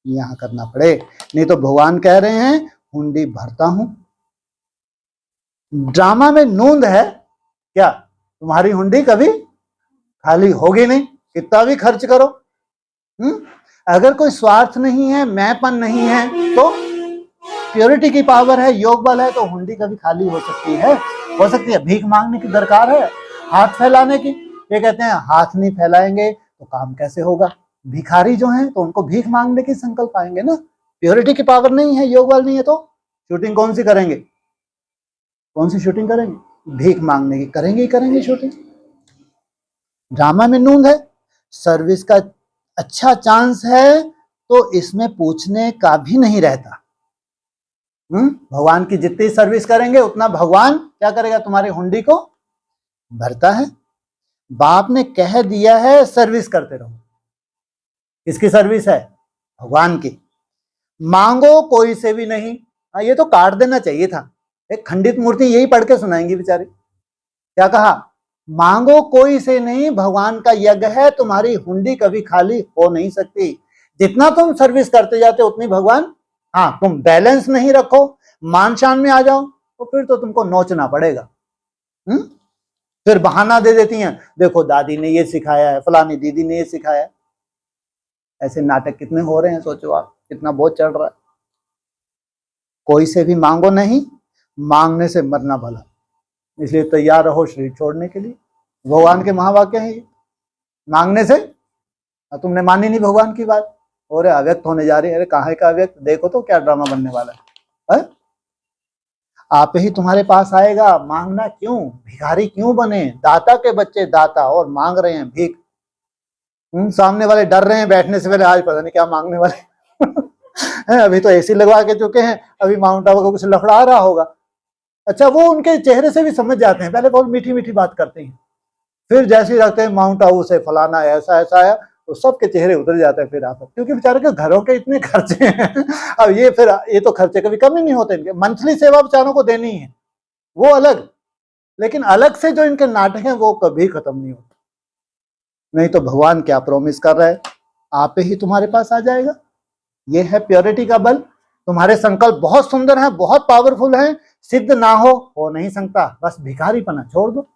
यहाँ करना पड़े। नहीं तो भगवान कह रहे हैं हुंडी भरता हूं। ड्रामा में नूंद है क्या? तुम्हारी हुंडी कभी खाली होगी नहीं, कितना भी खर्च करो। अगर कोई स्वार्थ नहीं है, मैंपन नहीं है, तो प्योरिटी की पावर है, योग बल है, तो हुंडी कभी खाली हो सकती है, हो सकती है। भीख मांगने की दरकार है, हाथ फैलाने की। ये कहते हैं हाथ नहीं फैलाएंगे तो काम कैसे होगा? भिखारी जो हैं तो उनको भीख मांगने की संकल्प आएंगे ना। प्योरिटी की पावर नहीं है, योग बल नहीं है, तो शूटिंग कौन सी करेंगे? कौन सी शूटिंग करेंगे? भीख मांगने की करेंगे ही करेंगे शूटिंग। ड्रामा में नूंद है, सर्विस का अच्छा चांस है तो इसमें पूछने का भी नहीं रहता। भगवान की जितनी सर्विस करेंगे उतना भगवान क्या करेगा? तुम्हारी हुंडी को भरता है। बाप ने कह दिया है सर्विस करते रहो। किसकी सर्विस है? भगवान की। मांगो कोई से भी नहीं। ये तो काट देना चाहिए था। एक खंडित मूर्ति यही पढ़ के सुनाएंगी बेचारी। क्या कहा? मांगो कोई से नहीं, भगवान का यज्ञ है, तुम्हारी हुंडी कभी खाली हो नहीं सकती। जितना तुम सर्विस करते जाते उतनी भगवान, तुम बैलेंस नहीं रखो, मान शान में आ जाओ तो फिर तो तुमको नोचना पड़ेगा। फिर बहाना दे देती हैं, देखो दादी ने ये सिखाया है, फलानी दीदी ने ये सिखाया है। ऐसे नाटक कितने हो रहे हैं, सोचो आप, कितना बोझ चढ़ रहा है। कोई से भी मांगो नहीं, मांगने से मरना भला, इसलिए तैयार रहो शरीर छोड़ने के लिए। भगवान के महावाक्य हैं ये। मांगने से, तुमने मानी नहीं भगवान की बात, और अव्यक्त होने जा रही है। अरे कहाँ का अव्यक्त? देखो तो क्या ड्रामा बनने वाला है। आप ही तुम्हारे पास आएगा। मांगना क्यों? भिखारी क्यों बने? दाता के बच्चे दाता, और मांग रहे हैं भीख। सामने वाले डर रहे हैं बैठने से पहले, आज पता नहीं क्या मांगने वाले। अभी तो एसी लगवा के चुके हैं, अभी माउंट आबू को कुछ लफड़ा रहा होगा। अच्छा, वो उनके चेहरे से भी समझ जाते हैं। पहले बहुत मीठी मीठी बात करते हैं, फिर जैसे ही रखते हैं माउंट आबू से फलाना ऐसा ऐसा है, तो सबके चेहरे उतर जाते हैं फिर आप, क्योंकि बेचारे के घरों के इतने खर्चे हैं। अब ये तो खर्चे कभी कम ही नहीं होते इनके। मंथली सेवा बेचारों को देनी है, वो अलग, लेकिन अलग से जो इनके नाटक हैं वो कभी खत्म नहीं होते। नहीं तो भगवान क्या प्रॉमिस कर रहा है? आप ही तुम्हारे पास आ जाएगा। ये है प्योरिटी का बल। तुम्हारे संकल्प बहुत सुंदर हैं, बहुत पावरफुल हैं, सिद्ध ना हो नहीं सकता। बस भिखारीपना छोड़ दो,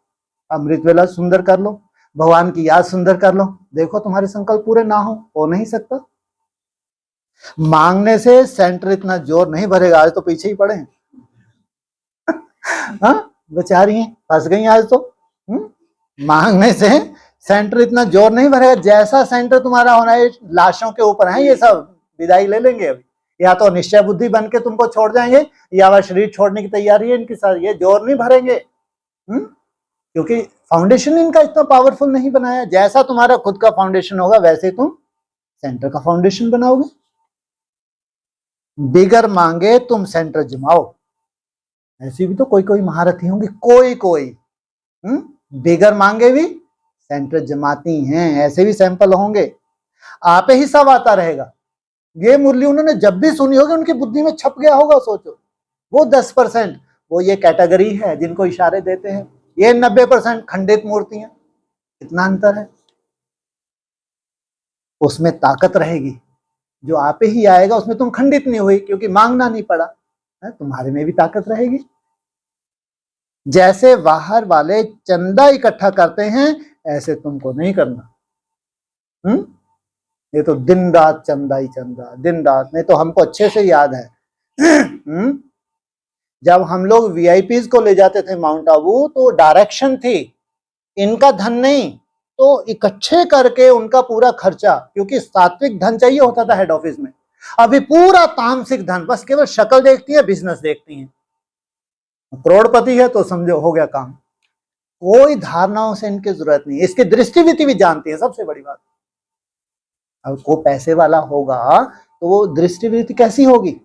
अमृत वेला सुंदर कर लो। भगवान की याद सुंदर कर लो, देखो तुम्हारे संकल्प पूरे ना हो नहीं सकता। मांगने से सेंटर इतना जोर नहीं भरेगा, आज तो पीछे ही पड़े हैं। हाँ बेचारी हैं, फंस गई आज तो। मांगने से सेंटर इतना जोर नहीं भरेगा, जैसा सेंटर तुम्हारा होना है, लाशों के ऊपर है ये सब, विदाई ले लेंगे अभी, या तो निश्चय बुद्धि बन के तुमको छोड़ जाएंगे, या वह शरीर छोड़ने की तैयारी है इनकी सारी, ये जोर नहीं भरेंगे। क्योंकि फाउंडेशन इनका इतना पावरफुल नहीं बनाया। जैसा तुम्हारा खुद का फाउंडेशन होगा वैसे तुम सेंटर का फाउंडेशन बनाओगे। बिगर मांगे तुम सेंटर जमाओ, ऐसी भी तो कोई कोई महारथी होंगी, कोई कोई बिगर मांगे भी सेंटर जमाती हैं, ऐसे भी सैंपल होंगे। आप ही सब आता रहेगा, ये मुरली उन्होंने जब भी सुनी होगी उनकी बुद्धि में छप गया होगा। सोचो वो 10%, वो ये कैटेगरी है जिनको इशारे देते हैं, ये 90% खंडित मूर्तियां, कितना अंतर है। उसमें ताकत रहेगी, जो आप ही आएगा उसमें तुम खंडित नहीं हुई क्योंकि मांगना नहीं पड़ा, तुम्हारे में भी ताकत रहेगी। जैसे बाहर वाले चंदा इकट्ठा करते हैं ऐसे तुमको नहीं करना। ये तो दिन रात चंदा ही चंदा, दिन रात। नहीं तो हमको अच्छे से याद है जब हम लोग वीआईपीज को ले जाते थे माउंट आबू, तो डायरेक्शन थी इनका धन नहीं, तो इकट्ठे करके उनका पूरा खर्चा, क्योंकि सात्विक धन चाहिए होता था हेड ऑफिस में, अभी पूरा तामसिक धन, बस केवल शक्ल देखती है, बिजनेस देखती है। करोड़पति है तो समझो हो गया काम, कोई धारणाओं से इनकी जरूरत नहीं। इसकी दृष्टिविधि भी जानती है, सबसे बड़ी बात। अब को पैसे वाला होगा तो वो दृष्टिविधि कैसी होगी,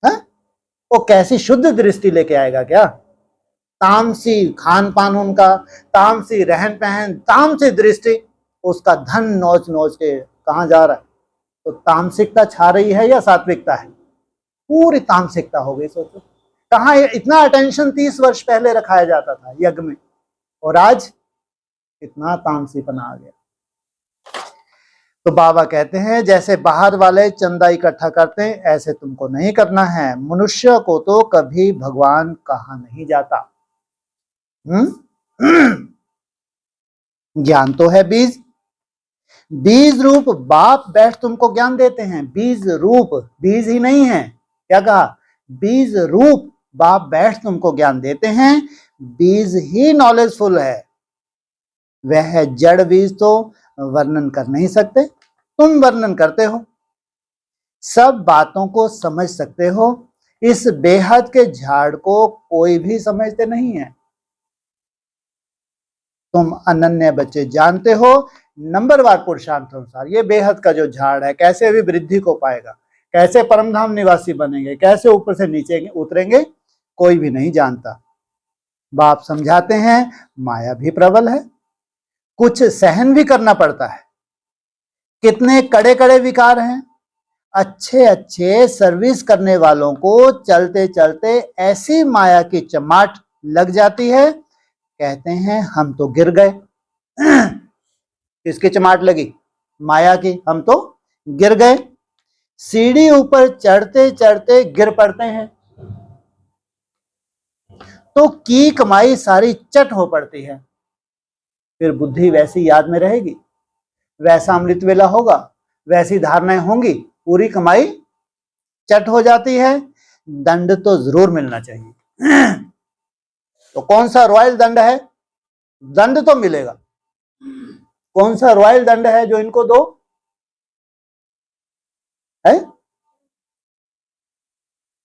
है? वो कैसी शुद्ध दृष्टि लेके आएगा क्या? तामसी खान पान उनका, तामसी रहन पहन, तामसी दृष्टि, उसका धन नोच नोच के कहां जा रहा है। तो तामसिकता छा रही है या सात्विकता है? पूरी तामसिकता हो गई। सोचो कहाँ इतना अटेंशन 30 वर्ष पहले रखाया जाता था यज्ञ में, और आज इतना तामसीपना आ गया। तो बाबा कहते हैं जैसे बाहर वाले चंदा इकट्ठा करते हैं ऐसे तुमको नहीं करना है। मनुष्य को तो कभी भगवान कहा नहीं जाता। ज्ञान तो है बीज, बीज रूप बाप बैठ तुमको ज्ञान देते हैं। बीज रूप, बीज ही नहीं है, क्या कहा? बीज रूप बाप बैठ तुमको ज्ञान देते हैं। बीज ही नॉलेजफुल है, वह जड़ बीज तो वर्णन कर नहीं सकते, तुम वर्णन करते हो, सब बातों को समझ सकते हो। इस बेहद के झाड़ को कोई भी समझते नहीं है। तुम अनन्य बच्चे जानते हो नंबरवार पुरुषार्थ अनुसार ये बेहद का जो झाड़ है कैसे अभी वृद्धि को पाएगा, कैसे परमधाम निवासी बनेंगे, कैसे ऊपर से नीचे उतरेंगे, कोई भी नहीं जानता। बाप समझाते हैं माया भी प्रबल है, कुछ सहन भी करना पड़ता है। कितने कड़े कड़े विकार हैं। अच्छे अच्छे सर्विस करने वालों को चलते चलते ऐसी माया की चमाट लग जाती है, कहते हैं हम तो गिर गए। किसकी चमाट लगी? माया की। हम तो गिर गए। सीढ़ी ऊपर चढ़ते चढ़ते गिर पड़ते हैं तो की कमाई सारी चट हो पड़ती है। फिर बुद्धि वैसी याद में रहेगी, वैसा अमृत वेला होगा, वैसी धारणाएं होंगी, पूरी कमाई चट हो जाती है। दंड तो जरूर मिलना चाहिए। तो कौन सा रॉयल दंड है? दंड तो मिलेगा। कौन सा रॉयल दंड है जो इनको दो है?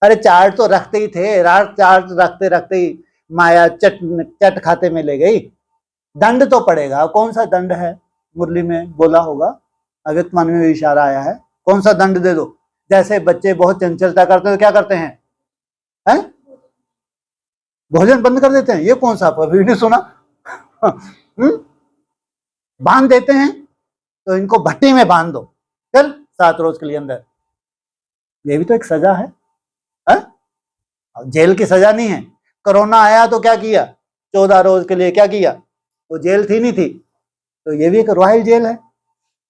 अरे चार्ट तो रखते ही थे, चार्ट रखते रखते ही माया चट खाते में ले गई। दंड तो पड़ेगा। कौन सा दंड है? मुरली में बोला होगा, अव्यक्तमान में इशारा आया है। कौन सा दंड दे दो? जैसे बच्चे बहुत चंचलता करते हैं तो क्या करते हैं? भोजन बंद कर देते हैं। ये कौन सा अभी नहीं सुना? बांध देते हैं तो इनको भट्टी में बांध दो, चल 7 रोज के लिए अंदर। ये भी तो एक सजा है, जेल की सजा नहीं है। कोरोना आया तो क्या किया? 14 रोज के लिए क्या किया? तो जेल थी नहीं थी, तो ये भी एक रॉयल जेल है।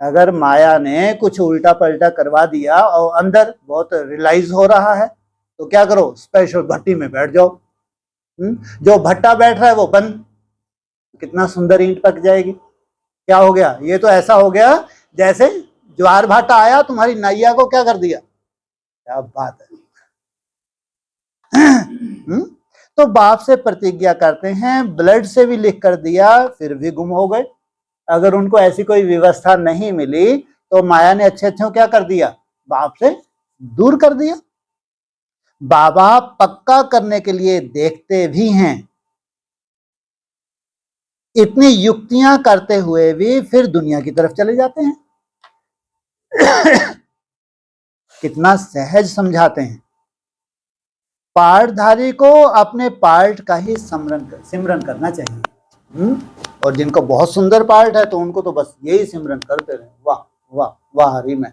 अगर माया ने कुछ उल्टा पलटा करवा दिया और अंदर बहुत रियलाइज हो रहा है तो क्या करो? स्पेशल भट्टी में बैठ जाओ। जो भट्टा बैठ रहा है वो बंद, कितना सुंदर ईंट पक जाएगी। क्या हो गया? ये तो ऐसा हो गया जैसे ज्वार भाटा आया, तुम्हारी नैया को क्या कर दिया। क्या बात है। तो बाप से प्रतिज्ञा करते हैं, ब्लड से भी लिख कर दिया, फिर भी गुम हो गए। अगर उनको ऐसी कोई व्यवस्था नहीं मिली तो माया ने अच्छे अच्छे क्या कर दिया, बाप से दूर कर दिया। बाबा पक्का करने के लिए देखते भी हैं, इतनी युक्तियां करते हुए भी फिर दुनिया की तरफ चले जाते हैं। कितना सहज समझाते हैं। पाठधारी को अपने पाठ का ही सिमरन करना चाहिए। और जिनको बहुत सुंदर पाठ है तो उनको तो बस यही सिमरन करते रहे, वाह वाह वाह हरि में।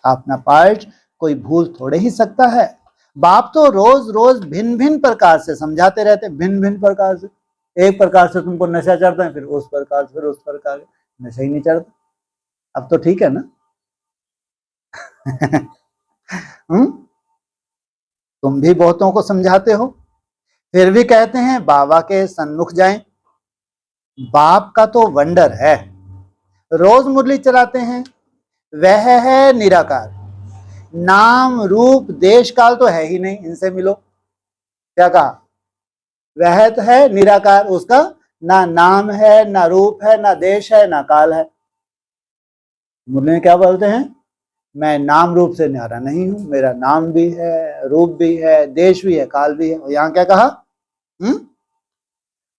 अपना पाठ कोई भूल थोड़े ही सकता है। बाप तो रोज रोज भिन्न भिन्न प्रकार से समझाते रहते, भिन्न भिन्न प्रकार से। एक प्रकार से तुमको नशा चढ़ता है, फिर उस प्रकार से, फिर उस प्रकार, नशा ही नहीं चढ़ता। अब तो ठीक है ना। तुम भी बहुतों को समझाते हो, फिर भी कहते हैं बाबा के सन्मुख जाएं। बाप का तो वंडर है, रोज मुरली चलाते हैं। वह है निराकार, नाम रूप देश काल तो है ही नहीं, इनसे मिलो। क्या कहा? वह तो है निराकार, उसका ना नाम है, ना रूप है, ना देश है, ना काल है। मुरली में क्या बोलते हैं? मैं नाम रूप से न्यारा नहीं हूं, मेरा नाम भी है, रूप भी है, देश भी है, काल भी है। और यहां क्या कहा?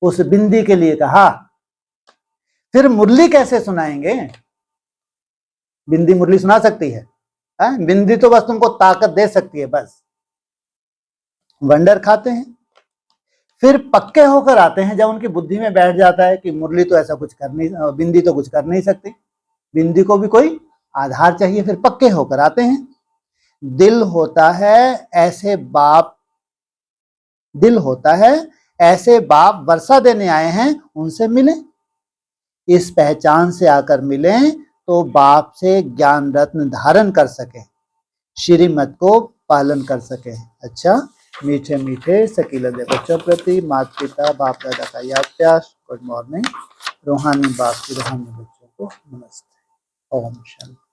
उस बिंदी के लिए कहा। फिर मुरली कैसे सुनाएंगे? बिंदी मुरली सुना सकती है? बिंदी तो बस तुमको ताकत दे सकती है, बस। वंडर खाते हैं, फिर पक्के होकर आते हैं जब उनकी बुद्धि में बैठ जाता है कि मुरली तो ऐसा कुछ कर नहीं, बिंदी तो कुछ कर नहीं सकती, बिंदी को भी कोई आधार चाहिए। फिर पक्के होकर आते हैं। दिल होता है ऐसे बाप, दिल होता है ऐसे बाप वर्षा देने आए हैं, उनसे मिले। इस पहचान से आकर मिलें तो बाप से ज्ञान रत्न धारण कर सके, श्रीमत को पालन कर सके। अच्छा, मीठे मीठे सकीलदे बच्चों प्रति माता पिता बाप दादा का याद प्यार। Good morning. रूहानी बाप की रूहानी बच्चों को नमस्ते। ओम शांति।